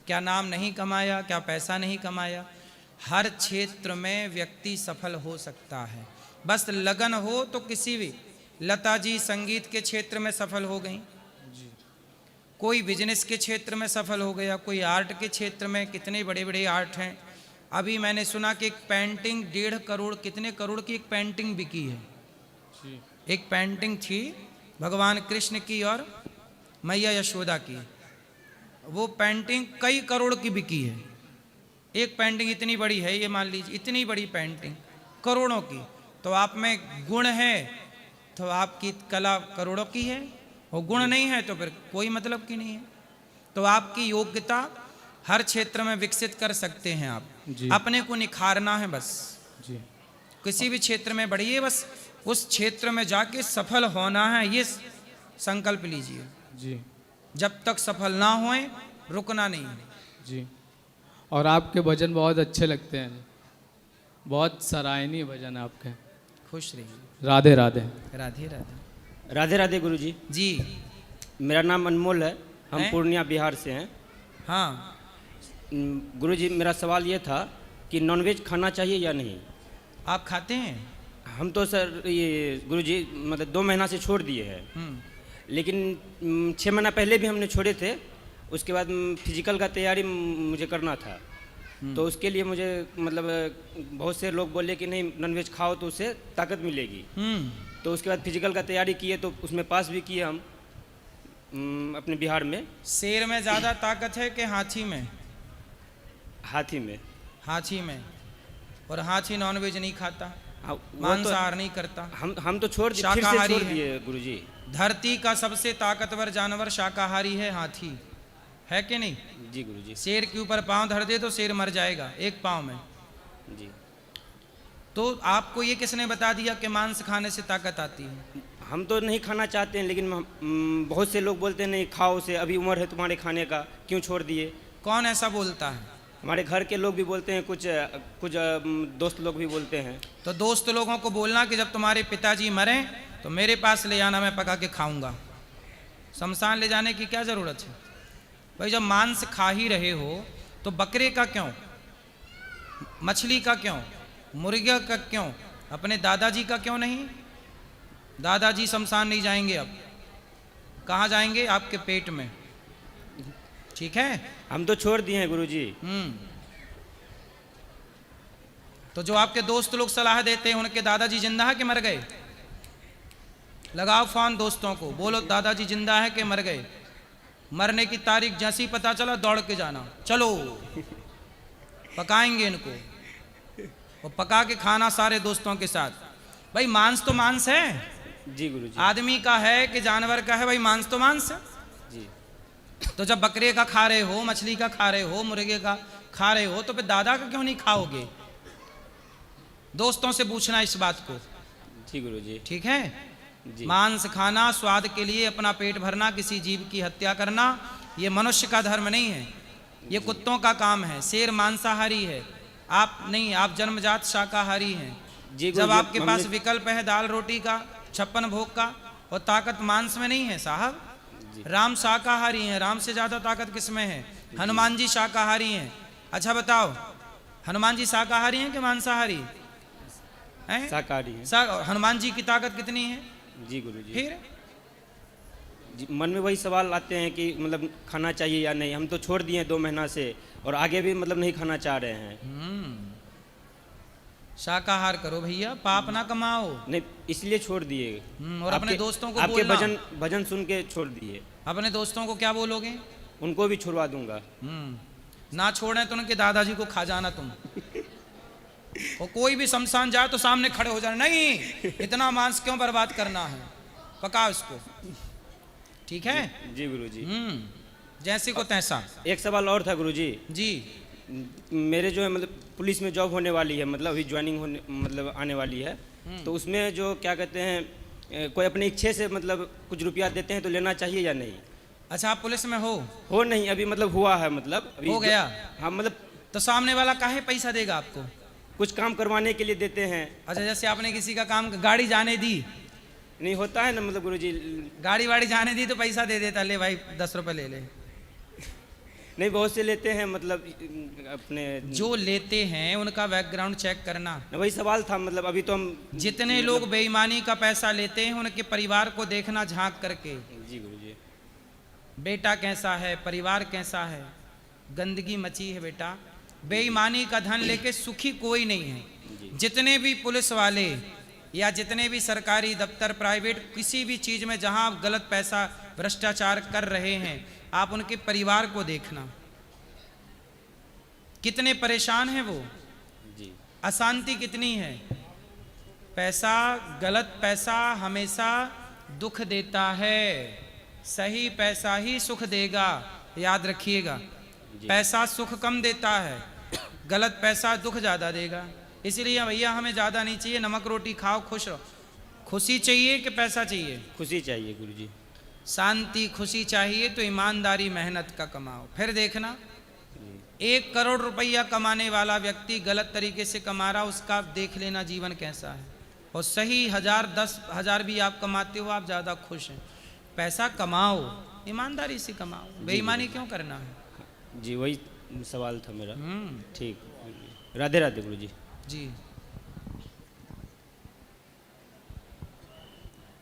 क्या नाम नहीं कमाया? क्या पैसा नहीं कमाया? हर क्षेत्र में व्यक्ति सफल हो सकता है, बस लगन हो तो। किसी भी, लता जी संगीत के क्षेत्र में सफल हो गई, कोई बिजनेस के क्षेत्र में सफल हो गया, कोई आर्ट के क्षेत्र में, कितने बड़े बड़े आर्ट हैं। अभी मैंने सुना कि एक पेंटिंग 1.5 करोड़, कितने करोड़ की एक पेंटिंग बिकी है। एक पेंटिंग थी भगवान कृष्ण की और मैया यशोदा की, वो पेंटिंग कई करोड़ की बिकी है। एक पेंटिंग इतनी बड़ी है, ये मान लीजिए इतनी बड़ी पेंटिंग करोड़ों की। तो आप में गुण है तो आपकी कला करोड़ों की है, और गुण नहीं है तो फिर कोई मतलब की नहीं है। तो आपकी योग्यता हर क्षेत्र में विकसित कर सकते हैं आप। अपने को निखारना है बस। किसी भी क्षेत्र में बढ़िए, बस उस क्षेत्र में जाके सफल होना है, ये संकल्प लीजिए। जी, जब तक सफल ना होए रुकना नहीं है। जी, और आपके भजन बहुत अच्छे लगते हैं, बहुत सराहनीय भजन है आपके। खुश रहिए। राधे राधे। राधे राधे। राधे राधे गुरुजी। जी, मेरा नाम अनमोल है, हम पूर्णिया बिहार से हैं। हाँ गुरुजी, मेरा सवाल ये था कि नॉनवेज खाना चाहिए या नहीं? आप खाते हैं? हम तो सर ये गुरुजी मतलब 2 महीना से छोड़ दिए हैं, लेकिन 6 महीना पहले भी हमने छोड़े थे। उसके बाद फिजिकल का तैयारी मुझे करना था, तो उसके लिए मुझे मतलब बहुत से लोग बोले कि नहीं नॉनवेज खाओ तो उससे ताकत मिलेगी। तो उसके बाद फिजिकल का तैयारी किए तो उसमें पास भी किए हम अपने बिहार में। शेर में ज़्यादा ताकत है कि हाथी में? हाथी में। हाथी में। और हाथी नॉनवेज नहीं खाता, मांसाहार नहीं करता। हम तो छोड़ दिए, फिर से छोड़ दिए गुरुजी। धरती का सबसे ताकतवर जानवर शाकाहारी है हाथी, है कि नहीं? जी गुरुजी। शेर के ऊपर पांव धर दे तो शेर मर जाएगा एक पांव में। जी। तो आपको ये किसने बता दिया कि मांस खाने से ताकत आती है? हम तो नहीं खाना चाहते हैं, लेकिन बहुत से लोग बोलते हैं नहीं खाओ, से अभी उम्र है तुम्हारे खाने का, क्यों छोड़ दिए? कौन ऐसा बोलता है? हमारे घर के लोग भी बोलते हैं, कुछ दोस्त लोग भी बोलते हैं। तो दोस्त लोगों को बोलना कि जब तुम्हारे पिताजी मरें तो मेरे पास ले आना, मैं पका के खाऊंगा। शमशान ले जाने की क्या ज़रूरत है भाई? जब मांस खा ही रहे हो तो बकरे का क्यों, मछली का क्यों, मुर्गा का क्यों, अपने दादाजी का क्यों नहीं? दादाजी शमशान नहीं जाएंगे, अब कहाँ जाएंगे? आपके पेट में। ठीक है, हम तो छोड़ दिए हैं गुरुजी। तो जो आपके दोस्त लोग सलाह देते हैं उनके दादाजी जिंदा है कि मर गए? लगाओ फोन दोस्तों को, बोलो दादाजी जिंदा है कि मर गए। मरने की तारीख जैसी पता चला दौड़ के जाना, चलो पकाएंगे इनको, और पका के खाना सारे दोस्तों के साथ। भाई मांस तो मांस है। जी गुरुजी। आदमी का है कि जानवर का है? भाई मांस तो मांस है। जी। तो जब बकरे का खा रहे हो, मछली का खा रहे हो, मुर्गे का खा रहे हो, तो फिर दादा का क्यों नहीं खाओगे? दोस्तों से पूछना इस बात को। जी गुरुजी। ठीक है। मांस खाना, स्वाद के लिए अपना पेट भरना, किसी जीव की हत्या करना, ये मनुष्य का धर्म नहीं है, ये कुत्तों का काम है। शेर मांसाहारी है, आप नहीं, आप जन्मजात शाकाहारी हैं। जब आपके पास विकल्प है दाल रोटी का, 56 भोग का, और ताकत मांस में नहीं है साहब। राम शाकाहारी हैं, राम से ज्यादा ताकत किसमें है? हनुमान जी शाकाहारी हैं। अच्छा बताओ, हनुमान जी शाकाहारी हैं कि मांसाहारी हैं? शाकाहारी हैं। हनुमान जी की ताकत कितनी है? जी गुरुजी। फिर जी, मन में वही सवाल आते हैं कि मतलब खाना चाहिए या नहीं। हम तो छोड़ दिए 2 महीना से, और आगे भी मतलब नहीं खाना चाह रहे हैं। शाकाहार करो भैया, पाप ना कमाओ। नहीं, इसलिए छोड़ दिए। और अपने दोस्तों को आपके बोलना, भजन सुन के छोड़ दिए। अपने दोस्तों को क्या बोलोगे? उनको भी छुड़वा दूंगा। ना छोड़े तो उनके दादाजी को खा जाना तुम। और कोई भी शमशान जाए तो सामने खड़े हो जाना, नहीं इतना मांस क्यों बर्बाद करना है, पका उसको। ठीक है। जी गुरुजी। जैसे को तैसा। एक सवाल और था गुरुजी। जी। मेरे जो है मतलब पुलिस में जॉब होने वाली है, मतलब अभी ज्वाइनिंग होने मतलब आने वाली है, तो उसमें जो क्या कहते हैं कोई अपने इच्छे से मतलब कुछ रुपया देते हैं तो लेना चाहिए या नहीं? अच्छा, आप पुलिस में हो नहीं, अभी मतलब हुआ है, मतलब अभी हो गया। हाँ, मतलब तो सामने वाला काहे पैसा देगा आपको? कुछ काम करवाने के लिए देते हैं। अच्छा, जैसे आपने किसी का काम, गाड़ी जाने दी, नहीं होता है ना, मतलब गुरुजी गाड़ी वाड़ी जाने दी तो पैसा दे देता, ले भाई 10 रुपए ले ले। नहीं, बहुत से लेते हैं, मतलब अपने जो लेते हैं उनका बैकग्राउंड चेक करना। वही सवाल था, मतलब अभी तो हम जितने लोग बेईमानी का पैसा लेते हैं उनके परिवार को देखना झांक करके। जी गुरुजी। बेटा कैसा है, परिवार कैसा है, गंदगी मची है बेटा। बेईमानी का धन लेके सुखी कोई नहीं है। जितने भी पुलिस वाले या जितने भी सरकारी दफ्तर, प्राइवेट, किसी भी चीज में जहां आप गलत पैसा भ्रष्टाचार कर रहे हैं, आप उनके परिवार को देखना, कितने परेशान हैं वो, जी अशांति कितनी है। पैसा, गलत पैसा हमेशा दुख देता है, सही पैसा ही सुख देगा, याद रखिएगा। पैसा सुख कम देता है, गलत पैसा दुख ज़्यादा देगा। इसलिए भैया हमें ज़्यादा नहीं चाहिए, नमक रोटी खाओ, खुश रहो। खुशी चाहिए कि पैसा चाहिए? खुशी चाहिए गुरुजी। शांति, खुशी चाहिए तो ईमानदारी, मेहनत का कमाओ। फिर देखना 1 करोड़ रुपया कमाने वाला व्यक्ति गलत तरीके से कमा रहा, उसका देख लेना जीवन कैसा है। और सही 1000, 10,000 भी आप कमाते हो, आप ज़्यादा खुश हैं। पैसा कमाओ, ईमानदारी से कमाओ, बेईमानी क्यों करना है? जी वही सवाल था मेरा। ठीक, राधे राधे गुरुजी। जी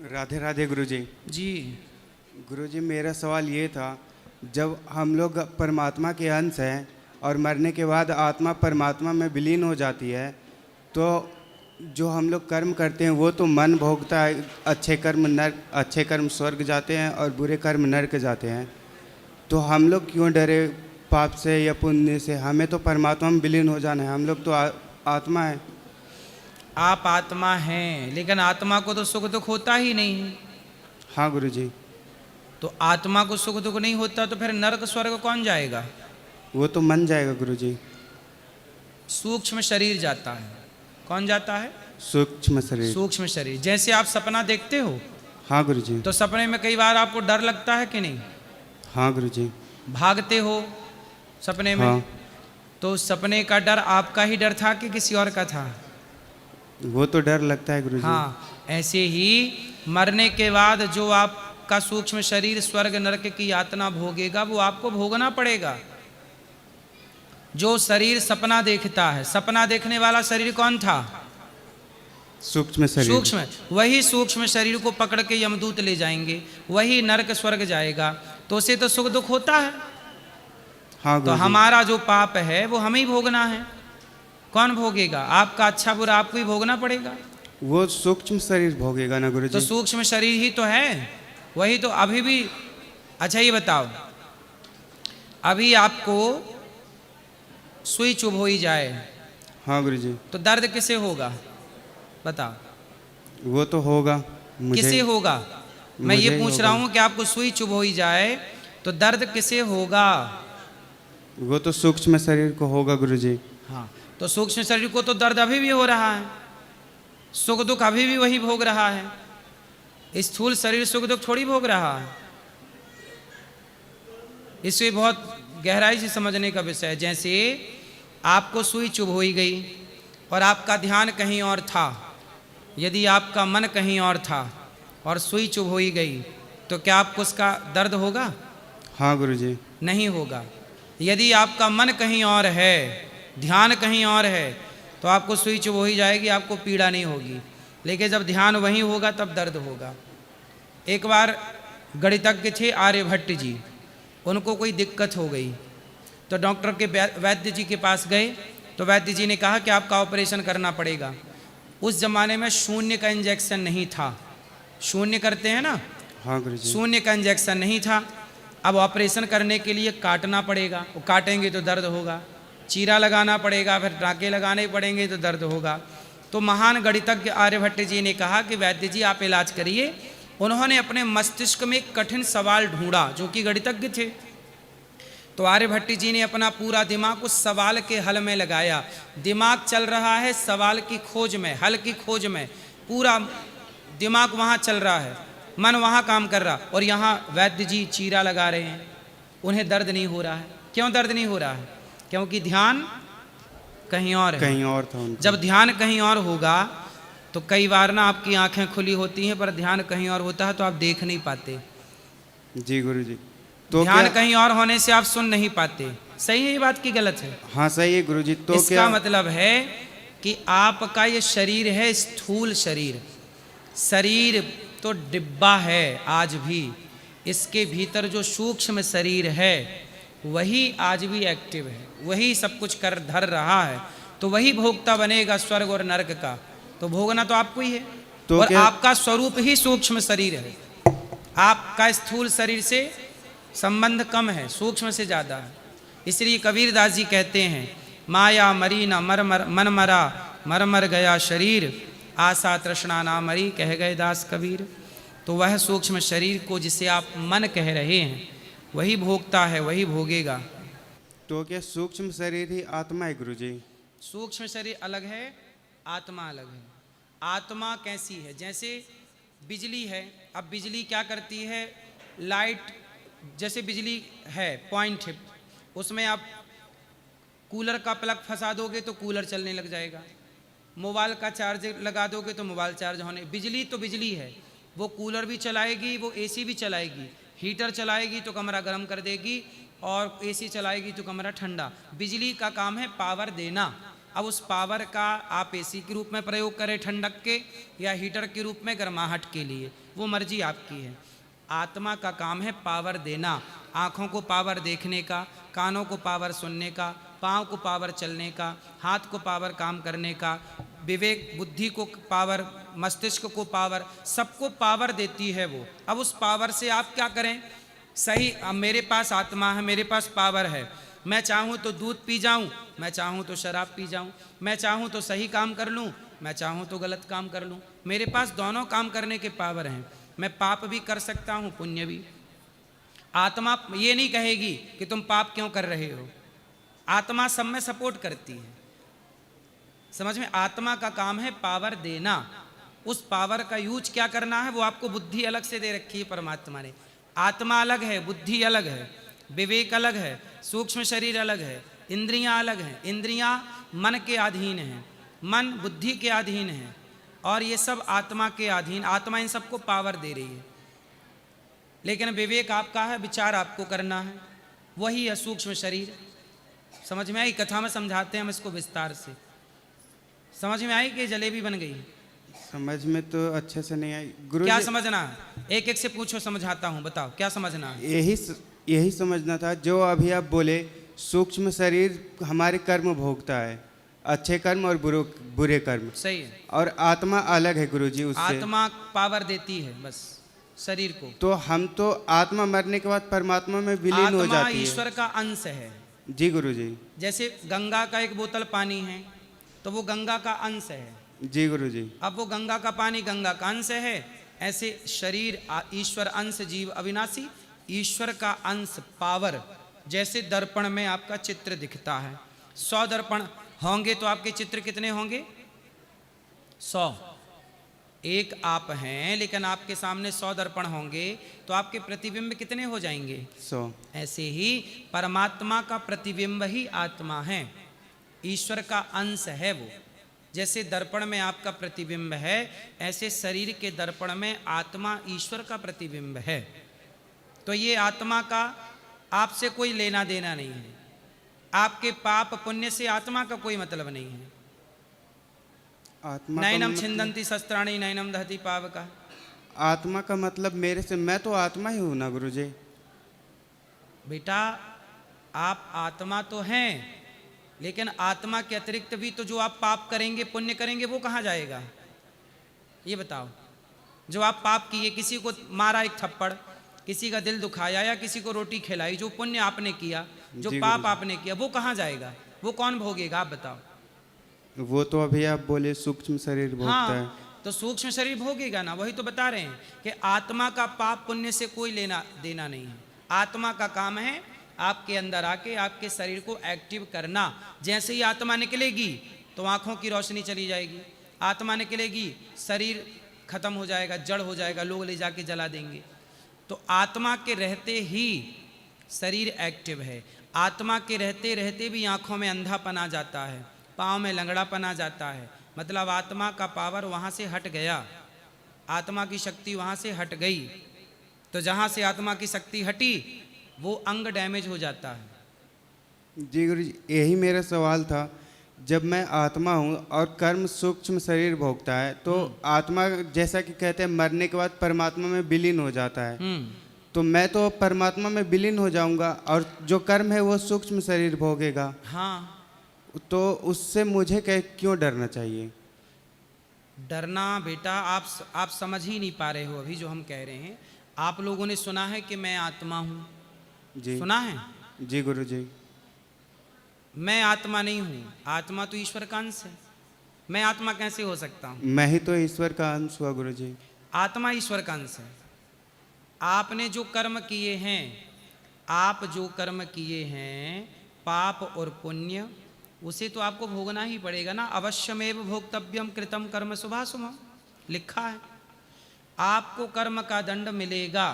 राधे राधे गुरुजी। जी गुरुजी, मेरा सवाल ये था, जब हम लोग परमात्मा के अंश हैं और मरने के बाद आत्मा परमात्मा में विलीन हो जाती है, तो जो हम लोग कर्म करते हैं वो तो मन भोगता है, अच्छे कर्म स्वर्ग जाते हैं और बुरे कर्म नरक जाते हैं। तो हम लोग क्यों डरे पाप से या पुण्य से? हमें तो परमात्मा में विलीन हो जाना है, हम लोग तो आत्मा है। आप आत्मा हैं, लेकिन आत्मा को तो सुख दुख होता ही नहीं है। हाँ गुरुजी। तो आत्मा को सुख दुख नहीं होता तो फिर नरक स्वर्ग कौन जाएगा? वो तो मन जाएगा गुरुजी। सूक्ष्म शरीर जाता है। कौन जाता है? सूक्ष्म शरीर। सूक्ष्म शरीर। जैसे आप सपना देखते हो, हाँ गुरुजी, तो सपने में कई बार आपको डर लगता है कि नहीं? हाँ गुरुजी। भागते हो सपने में, हाँ। तो सपने का डर आपका ही डर था कि किसी और का था? वो तो डर लगता है गुरुजी। हाँ, ऐसे ही मरने के बाद जो आपका सूक्ष्म शरीर स्वर्ग नरक की यातना भोगेगा, वो आपको भोगना पड़ेगा। जो शरीर सपना देखता है, सपना देखने वाला शरीर कौन था? सूक्ष्म शरीर। सूक्ष्म। वही सूक्ष्म शरीर को पकड़ के यमदूत ले जाएंगे, वही नरक स्वर्ग जाएगा, तो उसे तो सुख दुख होता है। हाँ तो हमारा जो पाप है वो हमें ही भोगना है। कौन भोगेगा? आपका अच्छा बुरा आपको ही भोगना पड़ेगा। वो सूक्ष्म शरीर भोगेगा ना गुरुजी। तो सूक्ष्म शरीर ही तो है, वही तो अभी भी। अच्छा ये बताओ, अभी आपको सुई चुभ हो ही जाए, हाँ गुरुजी, तो दर्द किसे होगा? बताओ। वो तो होगा मुझे। किसे होगा? मैं ये पूछ रहा हूँ कि आपको सुई चुभ हो ही जाए तो दर्द किसे होगा? वो तो सूक्ष्म शरीर को होगा गुरुजी। हाँ, तो सूक्ष्म शरीर को तो दर्द अभी भी हो रहा है, सुख दुख अभी भी वही भोग रहा है। स्थूल शरीर सुख दुख थोड़ी भोग रहा है। इसे बहुत गहराई से समझने का विषय है। जैसे आपको सुई चुभ हो गई और आपका ध्यान कहीं और था, यदि आपका मन कहीं और था और सुई चुभ हो गई, तो क्या आपको उसका दर्द होगा? हाँ गुरुजी। नहीं होगा। यदि आपका मन कहीं और है, ध्यान कहीं और है, तो आपको सुई चुभ हो ही जाएगी, आपको पीड़ा नहीं होगी। लेकिन जब ध्यान वहीं होगा तब दर्द होगा। एक बार गणितज्ञ थे आर्यभट्ट जी, उनको कोई दिक्कत हो गई तो डॉक्टर के वैद्य जी के पास गए, तो वैद्य जी ने कहा कि आपका ऑपरेशन करना पड़ेगा। उस जमाने में शून्य का इंजेक्शन नहीं था, शून्य करते हैं ना, हाँ गुरुजी। शून्य का इंजेक्शन नहीं था। अब ऑपरेशन करने के लिए काटना पड़ेगा, वो काटेंगे तो दर्द होगा, चीरा लगाना पड़ेगा, फिर टाँके लगाने पड़ेंगे तो दर्द होगा। तो महान गणितज्ञ आर्यभट्ट जी ने कहा कि वैद्य जी आप इलाज करिए। उन्होंने अपने मस्तिष्क में एक कठिन सवाल ढूंढा, जो कि गणितज्ञ थे। तो आर्यभट्ट जी ने अपना पूरा दिमाग उस सवाल के हल में लगाया। दिमाग चल रहा है सवाल की खोज में, हल की खोज में, पूरा दिमाग वहाँ चल रहा है, मन वहाँ काम कर रहा। और यहाँ वैद्य जी चीरा लगा रहे हैं, उन्हें दर्द नहीं हो रहा है। क्यों दर्द नहीं हो रहा है? क्योंकि ध्यान कहीं और है। कहीं और था उनका। जब ध्यान कहीं और होगा तो कई बार ना आपकी आंखें खुली होती हैं पर ध्यान कहीं और होता है तो आप देख नहीं पाते। जी गुरुजी। तो ध्यान कहीं और होने से आप सुन नहीं पाते। सही है ये बात की गलत है? हाँ सही है गुरुजी। तो इसका क्या मतलब है कि आपका ये शरीर है स्थूल शरीर, शरीर तो डिब्बा है आज भी, इसके भीतर जो सूक्ष्म शरीर है वही आज भी एक्टिव है, वही सब कुछ कर धर रहा है। तो वही भोक्ता बनेगा स्वर्ग और नरक का। तो भोगना तो आपको ही है। तो और क्या आपका स्वरूप ही सूक्ष्म शरीर है। आपका स्थूल शरीर से संबंध कम है, सूक्ष्म से ज़्यादा है। इसलिए कबीरदास जी कहते हैं माया मरी न मर मर मन मरा मर मर गया शरीर, आशा तृष्णा ना मरी कह गए दास कबीर। तो वह सूक्ष्म शरीर को जिसे आप मन कह रहे हैं वही भोगता है, वही भोगेगा। तो क्या सूक्ष्म शरीर ही आत्मा है गुरुजी? सूक्ष्म शरीर अलग है, आत्मा अलग है। आत्मा कैसी है? जैसे बिजली है। अब बिजली क्या करती है? लाइट, जैसे बिजली है पॉइंट है, उसमें आप कूलर का प्लग फंसा दोगे तो कूलर चलने लग जाएगा। मोबाइल का चार्ज लगा दोगे तो मोबाइल चार्ज होने। बिजली तो बिजली है, वो कूलर भी चलाएगी, वो एसी भी चलाएगी, हीटर चलाएगी तो कमरा गर्म कर देगी और एसी चलाएगी तो कमरा ठंडा। बिजली का काम है पावर देना। अब उस पावर का आप एसी के रूप में प्रयोग करें ठंडक के, या हीटर के रूप में गर्माहट के लिए, वो मर्जी आपकी है। आत्मा का काम है पावर देना। आँखों को पावर देखने का, कानों को पावर सुनने का, पाँव को पावर चलने का, हाथ को पावर काम करने का, विवेक बुद्धि को पावर, मस्तिष्क को पावर, सबको पावर देती है वो। अब उस पावर से आप क्या करें? सही, अब मेरे पास आत्मा है, मेरे पास पावर है, मैं चाहूँ तो दूध पी जाऊँ, मैं चाहूँ तो शराब पी जाऊँ, मैं चाहूँ तो सही काम कर लूँ, मैं चाहूँ तो गलत काम कर लूँ। मेरे पास दोनों काम करने के पावर हैं। मैं पाप भी कर सकता हूँ, पुण्य भी। आत्मा ये नहीं कहेगी कि तुम पाप क्यों कर रहे हो। आत्मा सब में सपोर्ट करती है। समझ में? आत्मा का काम है पावर देना। उस पावर का यूज क्या करना है वो आपको बुद्धि अलग से दे रखी है परमात्मा ने। आत्मा अलग है, बुद्धि अलग है, विवेक अलग है, सूक्ष्म शरीर अलग है, इंद्रियां अलग हैं। इंद्रियां मन के अधीन हैं, मन बुद्धि के अधीन है, और ये सब आत्मा के अधीन। आत्मा इन सबको पावर दे रही है। लेकिन विवेक आपका है, विचार आपको करना है, वही है सूक्ष्म शरीर। समझ में आई? कथा में समझाते हैं हम इसको विस्तार से। समझ में आई कि जलेबी बन गई? समझ में तो अच्छे से नहीं आई गुरुजी। क्या समझना है? एक एक से पूछो, समझाता हूँ, बताओ क्या समझना है। यही समझना था जो अभी आप बोले। सूक्ष्म शरीर हमारे कर्म भोगता है, अच्छे कर्म और बुरे कर्म। सही है। और आत्मा अलग है गुरुजी उससे। आत्मा पावर देती है बस शरीर को। तो हम तो आत्मा मरने के बाद परमात्मा में विलीन हो जाती है। ईश्वर का अंश है। जी गुरुजी। जैसे गंगा का एक बोतल पानी है तो वो गंगा का अंश है। जी गुरुजी। अब वो गंगा का पानी गंगा का अंश है। ऐसे शरीर ईश्वर अंश, जीव अविनाशी, ईश्वर का अंश पावर। जैसे दर्पण में आपका चित्र दिखता है, 100 दर्पण होंगे तो आपके चित्र कितने होंगे? 100। एक आप हैं लेकिन आपके सामने 100 दर्पण होंगे तो आपके प्रतिबिंब कितने हो जाएंगे? 100। ऐसे ही परमात्मा का प्रतिबिंब ही आत्मा है, ईश्वर का अंश है वो। जैसे दर्पण में आपका प्रतिबिंब है, ऐसे शरीर के दर्पण में आत्मा ईश्वर का प्रतिबिंब है। तो ये आत्मा का आपसे कोई लेना देना नहीं है। आपके पाप पुण्य से आत्मा का कोई मतलब नहीं है। आत्मा नैनम छिंदंती शस्त्राणी नैनम दहती पावका। आत्मा का मतलब मेरे से, मैं तो आत्मा ही हूं ना गुरुजी। बेटा आप आत्मा तो हैं, लेकिन आत्मा के अतिरिक्त भी तो जो आप पाप करेंगे, पुण्य करेंगे, वो कहाँ जाएगा? ये बताओ। जो आप पाप किए, किसी को मारा एक थप्पड़, किसी का दिल दुखाया, या किसी को रोटी खिलाई, जो पुण्य आपने किया, जो पाप आपने किया, वो कहाँ जाएगा? वो कौन भोगेगा? आप बताओ। वो तो अभी आप बोले सूक्ष्म शरीर भोगता है। तो सूक्ष्म शरीर भोगेगा ना। वही तो बता रहे हैं कि आत्मा का पाप पुण्य से कोई लेना देना नहीं है। आत्मा का काम है आपके अंदर आके आपके शरीर को एक्टिव करना। जैसे ही आत्मा निकलेगी तो आँखों की रोशनी चली जाएगी, आत्मा निकलेगी शरीर खत्म हो जाएगा, जड़ हो जाएगा, लोग ले जाके जला देंगे। तो आत्मा के रहते ही शरीर एक्टिव है। आत्मा के रहते रहते भी आँखों में अंधापन आ जाता है, पाँव में लंगड़ापन आ जाता है, मतलब आत्मा का पावर वहाँ से हट गया, आत्मा की शक्ति वहाँ से हट गई। तो जहाँ से आत्मा की शक्ति हटी वो अंग डैमेज हो जाता है। जी गुरु जी, यही मेरा सवाल था। जब मैं आत्मा हूँ और कर्म सूक्ष्म शरीर भोगता है तो आत्मा जैसा कि कहते हैं मरने के बाद परमात्मा में विलीन हो जाता है, तो मैं तो परमात्मा में विलीन हो जाऊंगा और जो कर्म है वो सूक्ष्म शरीर भोगेगा। हाँ, तो उससे मुझे क्यों डरना चाहिए? डरना बेटा आप समझ ही नहीं पा रहे हो अभी जो हम कह रहे हैं। आप लोगों ने सुना है कि मैं आत्मा हूँ? जी सुना है? जी गुरु जी। मैं आत्मा नहीं हूँ, आत्मा तो ईश्वर का अंश है। मैं आत्मा कैसे हो सकता हूँ? मैं ही तो ईश्वर का अंश हुआ गुरु जी। आत्मा ईश्वर का अंश है। आपने जो कर्म किए हैं, आप जो कर्म किए हैं पाप और पुण्य, उसे तो आपको भोगना ही पड़ेगा ना। अवश्यमेव भोक्तव्यम कृतम कर्म शुभाशुभम, लिखा है। आपको कर्म का दंड मिलेगा,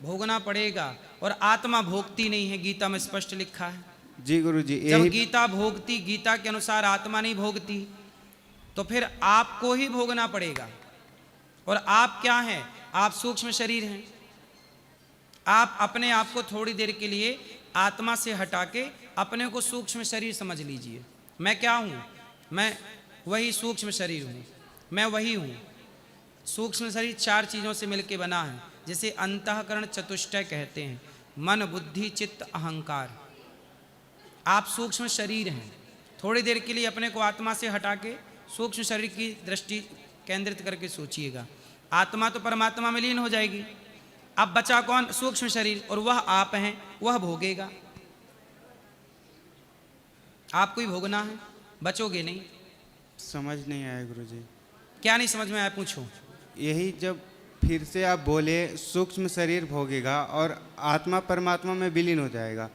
भोगना पड़ेगा। और आत्मा भोगती नहीं है, गीता में स्पष्ट लिखा है। जी गुरु जी। जब गीता भोगती, गीता के अनुसार आत्मा नहीं भोगती, तो फिर आपको ही भोगना पड़ेगा। और आप क्या हैं? आप सूक्ष्म शरीर हैं। आप अपने आप को थोड़ी देर के लिए आत्मा से हटा के अपने को सूक्ष्म शरीर समझ लीजिए। मैं क्या हूँ? मैं वही सूक्ष्म शरीर हूँ, मैं वही हूँ। सूक्ष्म शरीर 4 चीज़ों से मिलकर बना है, जिसे अंतःकरण चतुष्टय कहते हैं, मन बुद्धि चित्त अहंकार। आप सूक्ष्म शरीर हैं। थोड़ी देर के लिए अपने को आत्मा से हटा के सूक्ष्म शरीर की दृष्टि केंद्रित करके सोचिएगा। आत्मा तो परमात्मा में लीन हो जाएगी। अब बचा कौन? सूक्ष्म शरीर, और वह आप हैं, वह भोगेगा। आपको ही भोगना है, बचोगे नहीं। समझ नहीं आया गुरु जी। क्या नहीं समझ में आया? पूछो। यही जब फिर से आप बोले सूक्ष्म शरीर भोगेगा और आत्मा परमात्मा में विलीन हो जाएगा,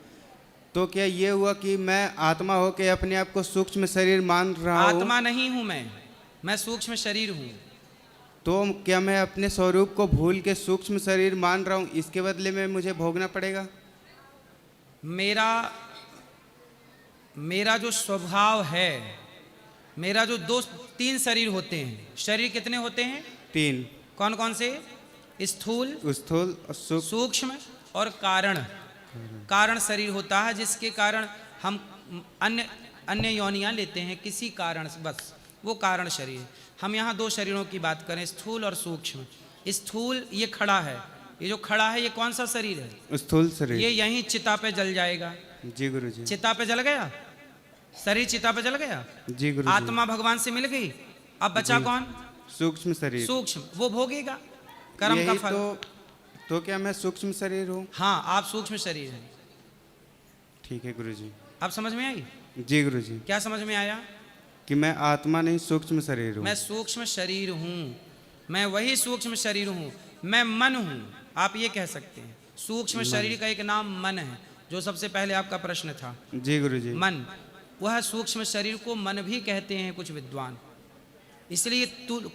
तो क्या ये हुआ कि मैं आत्मा हो के अपने आप को सूक्ष्म शरीर मान रहा हूँ? आत्मा नहीं हूँ मैं सूक्ष्म शरीर हूँ। तो क्या मैं अपने स्वरूप को भूल के सूक्ष्म शरीर मान रहा हूँ, इसके बदले में मुझे भोगना पड़ेगा? मेरा जो स्वभाव है, मेरा जो 2-3 शरीर होते हैं। शरीर कितने होते हैं? 3। कौन कौन से? स्थूल, सूक्ष्म और कारण। कारण शरीर होता है जिसके कारण हम अन्य योनियां लेते हैं किसी कारण से, बस वो कारण शरीर। हम यहाँ 2 शरीरों की बात करें, स्थूल और सूक्ष्म। स्थूल ये खड़ा है, ये जो खड़ा है ये कौन सा शरीर है? स्थूल शरीर। ये यहीं चिता पे जल जाएगा। जी गुरु जी। चिता पे जल गया, शरीर चिता पे जल गया। जी गुरु जी। आत्मा भगवान से मिल गई, अब बचा कौन? सूक्ष्म शरीर। सूक्ष्म, वो भोगेगा कर्म का फल। तो क्या मैं सूक्ष्म शरीर हूँ? हाँ, आप सूक्ष्म शरीर हैं। ठीक है गुरु जी। अब समझ में आई? जी गुरु जी। क्या समझ में आया? कि मैं आत्मा नहीं सूक्ष्म शरीर हूँ। मैं सूक्ष्म शरीर हूँ, मैं वही सूक्ष्म शरीर हूँ। मैं मन हूँ, आप ये कह सकते हैं। सूक्ष्म शरीर का एक नाम मन है, जो सबसे पहले आपका प्रश्न था। जी गुरु जी। मन, वह सूक्ष्म शरीर को मन भी कहते हैं कुछ विद्वान। इसलिए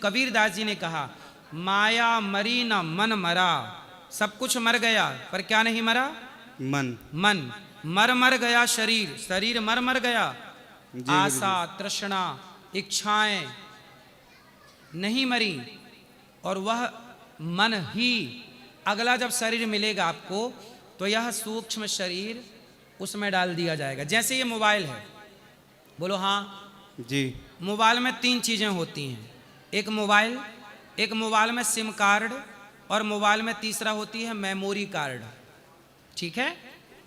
कबीर दास जी ने कहा, माया मरी न मन मरा। सब कुछ मर गया पर क्या नहीं मरा? मन। मन मर गया शरीर, शरीर मर गया। आशा तृष्णा इच्छाएं नहीं मरी, और वह मन ही। अगला जब शरीर मिलेगा आपको तो यह सूक्ष्म शरीर उसमें डाल दिया जाएगा। जैसे ये मोबाइल है, बोलो हाँ जी। मोबाइल में 3 चीज़ें होती हैं। एक मोबाइल में सिम कार्ड, और मोबाइल में तीसरा होती है मेमोरी कार्ड। ठीक है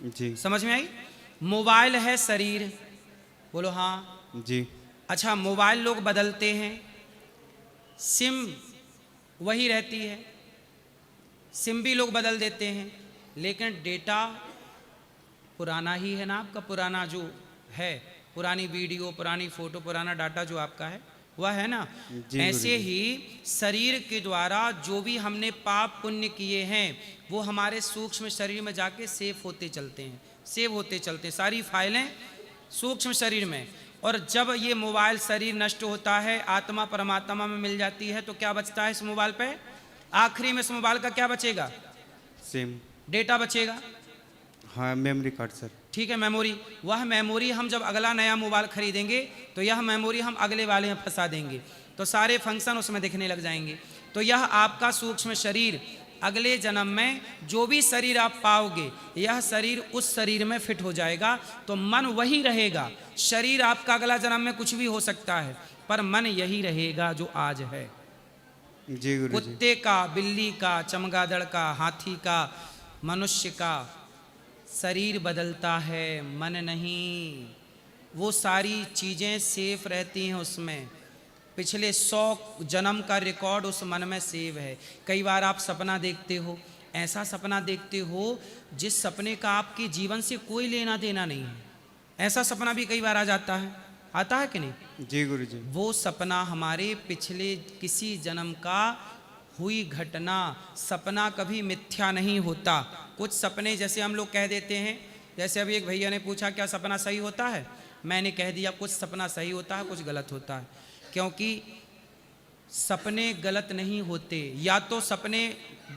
जी। समझ में आई? मोबाइल है शरीर, बोलो हाँ जी। अच्छा, मोबाइल लोग बदलते हैं, सिम वही रहती है, सिम भी लोग बदल देते हैं, लेकिन डेटा पुराना ही है ना आपका। पुराना जो है, पुरानी वीडियो, पुरानी फ़ोटो, पुराना डाटा जो आपका है वह है ना। जी ऐसे गुरुजी। ही शरीर के द्वारा जो भी हमने पाप पुण्य किए हैं वो हमारे सूक्ष्म शरीर में जाके सेव होते चलते हैं, सेव होते चलते हैं, सारी फाइलें सूक्ष्म शरीर में। और जब ये मोबाइल शरीर नष्ट होता है, आत्मा परमात्मा में मिल जाती है, तो क्या बचता है इस मोबाइल पे? आखिरी में इस मोबाइल का क्या बचेगा? सिम। डेटा बचेगा। हाँ, मेमोरी कार्ड सर। ठीक है, मेमोरी। वह मेमोरी हम जब अगला नया मोबाइल खरीदेंगे तो यह मेमोरी हम अगले वाले में फंसा देंगे, तो सारे फंक्शन उसमें दिखने लग जाएंगे। तो यह आपका सूक्ष्म शरीर अगले जन्म में जो भी शरीर आप पाओगे, यह शरीर उस शरीर में फिट हो जाएगा। तो मन वही रहेगा। शरीर आपका अगला जन्म में कुछ भी हो सकता है, पर मन यही रहेगा जो आज है। जी गुरुजी। कुत्ते का, बिल्ली का, चमगादड़ का, हाथी का, मनुष्य का शरीर बदलता है, मन नहीं। वो सारी चीज़ें सेफ रहती हैं उसमें। पिछले 100 जन्म का रिकॉर्ड उस मन में सेव है। कई बार आप सपना देखते हो, ऐसा सपना देखते हो जिस सपने का आपके जीवन से कोई लेना देना नहीं है। ऐसा सपना भी कई बार आ जाता है, आता है कि नहीं? जी गुरुजी। वो सपना हमारे पिछले किसी जन्म का हुई घटना। सपना कभी मिथ्या नहीं होता। कुछ सपने जैसे हम लोग कह देते हैं, जैसे अभी एक भैया ने पूछा क्या सपना सही होता है, मैंने कह दिया कुछ सपना सही होता है, कुछ गलत होता है। क्योंकि सपने गलत नहीं होते। या तो सपने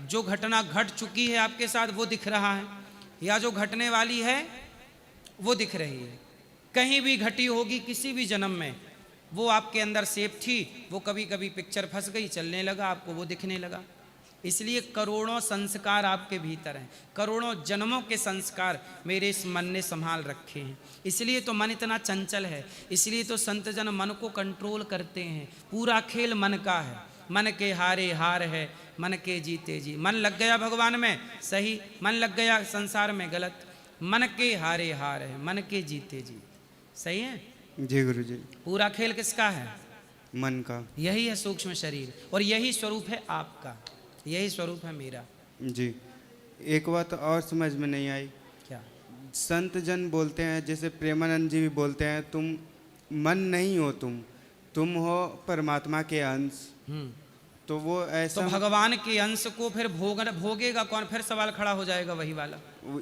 जो घटना घट चुकी है आपके साथ वो दिख रहा है, या जो घटने वाली है वो दिख रही है। कहीं भी घटी होगी किसी भी जन्म में, वो आपके अंदर सेफ थी, वो कभी कभी पिक्चर फंस गई, चलने लगा, आपको वो दिखने लगा। इसलिए करोड़ों संस्कार आपके भीतर हैं, करोड़ों जन्मों के संस्कार मेरे इस मन ने संभाल रखे हैं। इसलिए तो मन इतना चंचल है, इसलिए तो संत जन मन को कंट्रोल करते हैं। पूरा खेल मन का है। मन के हारे हार है, मन के जीते जी। मन लग गया भगवान में, सही। मन लग गया संसार में, गलत। मन के हारे हार है, मन के जीते जी, सही है। जी गुरुजी। पूरा खेल किसका है? मन का। यही है सूक्ष्म शरीर, और यही स्वरूप है आपका, यही स्वरूप है मेरा। जी। एक बात और समझ में नहीं आई। क्या? संत जन बोलते हैं, जैसे प्रेमानंद जी भी बोलते हैं, तुम मन नहीं हो, तुम हो परमात्मा के अंश। तो वो ऐसा, तो भगवान के अंश को फिर भोगेगा कौन? फिर सवाल खड़ा हो जाएगा वही वाला।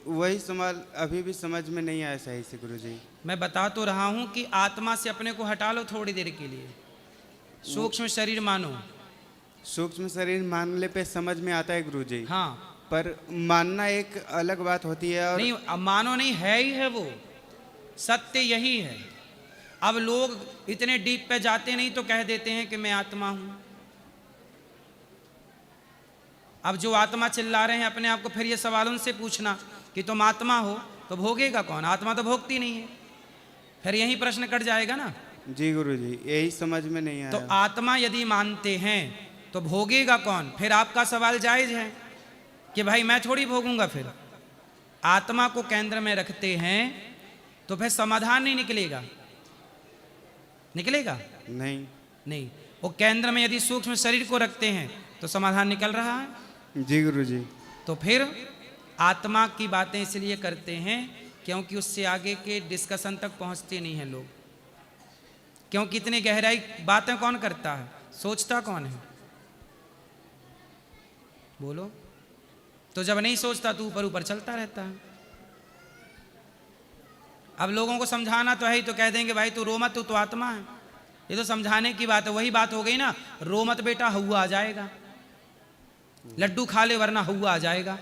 वही सवाल अभी भी समझ में नहीं आया सही से गुरुजी। मैं बता तो रहा हूं कि आत्मा से अपने को हटा लो थोड़ी देर के लिए, सूक्ष्म शरीर मानो। सूक्ष्म शरीर मानने पे समझ में आता है गुरुजी। हाँ, पर मानना एक अलग बात होती है। और नहीं, अब मानो नहीं, है ही है, वो सत्य यही है। अब लोग इतने डीप पे जाते नहीं तो कह देते हैं कि मैं आत्मा हूं। अब जो आत्मा चिल्ला रहे हैं अपने आप को, फिर ये सवाल उनसे पूछना कि तुम आत्मा हो तो भोगेगा कौन? आत्मा तो भोगती नहीं है। फिर यही प्रश्न कट जाएगा ना। जी गुरुजी, यही समझ में नहीं आया। तो आत्मा यदि मानते हैं तो भोगेगा कौन? फिर आपका सवाल जायज है कि भाई मैं थोड़ी भोगूंगा। फिर आत्मा को केंद्र में रखते हैं तो फिर समाधान नहीं निकलेगा। निकलेगा? नहीं। वो केंद्र में यदि सूक्ष्म शरीर को रखते हैं तो समाधान निकल रहा है। जी गुरुजी। तो फिर आत्मा की बातें इसलिए करते हैं क्योंकि उससे आगे के डिस्कशन तक पहुंचते नहीं हैं लोग। क्योंकि इतनी गहराई बातें कौन करता है, सोचता कौन है? बोलो। तो जब नहीं सोचता तो ऊपर ऊपर चलता रहता है। अब लोगों को समझाना तो है ही, तो कह देंगे भाई तू रो मत, तू तो आत्मा है। ये तो समझाने की बात है। वही बात हो गई ना, रो मत बेटा, हौवा आ जाएगा। लड्डू खा ले वरना हौवा आ जाएगा।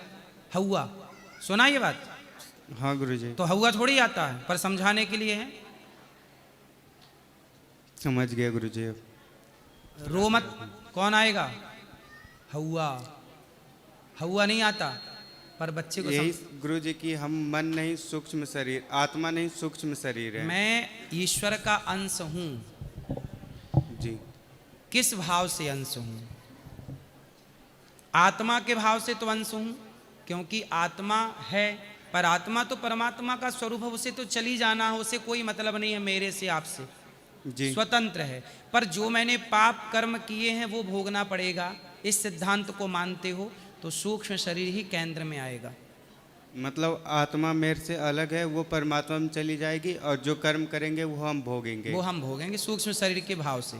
हौवा सुना ये बात? हाँ गुरुजी। तो हौवा थोड़ी आता है, पर समझाने के लिए है। समझ गया गुरुजी। अब रो मत कौन आएगा? हौवा। हौवा नहीं आता, पर बच्चे को यही गुरुजी की हम मन नहीं सूक्ष्म शरीर, आत्मा नहीं सूक्ष्म शरीर है। मैं ईश्वर का अंश हूँ। जी। किस भाव से अंश हूँ? आत्मा के भाव से तो अंश हूँ, क्योंकि आत्मा है, पर आत्मा तो परमात्मा का स्वरूप है, उसे तो चली जाना है, उसे कोई मतलब नहीं है मेरे से आपसे। जी। स्वतंत्र है। पर जो मैंने पाप कर्म किए हैं वो भोगना पड़ेगा। इस सिद्धांत को मानते हो तो सूक्ष्म शरीर ही केंद्र में आएगा। मतलब आत्मा मेरे से अलग है, वो परमात्मा में चली जाएगी, और जो कर्म करेंगे वो हम भोगेंगे। वो हम भोगेंगे सूक्ष्म शरीर के भाव से।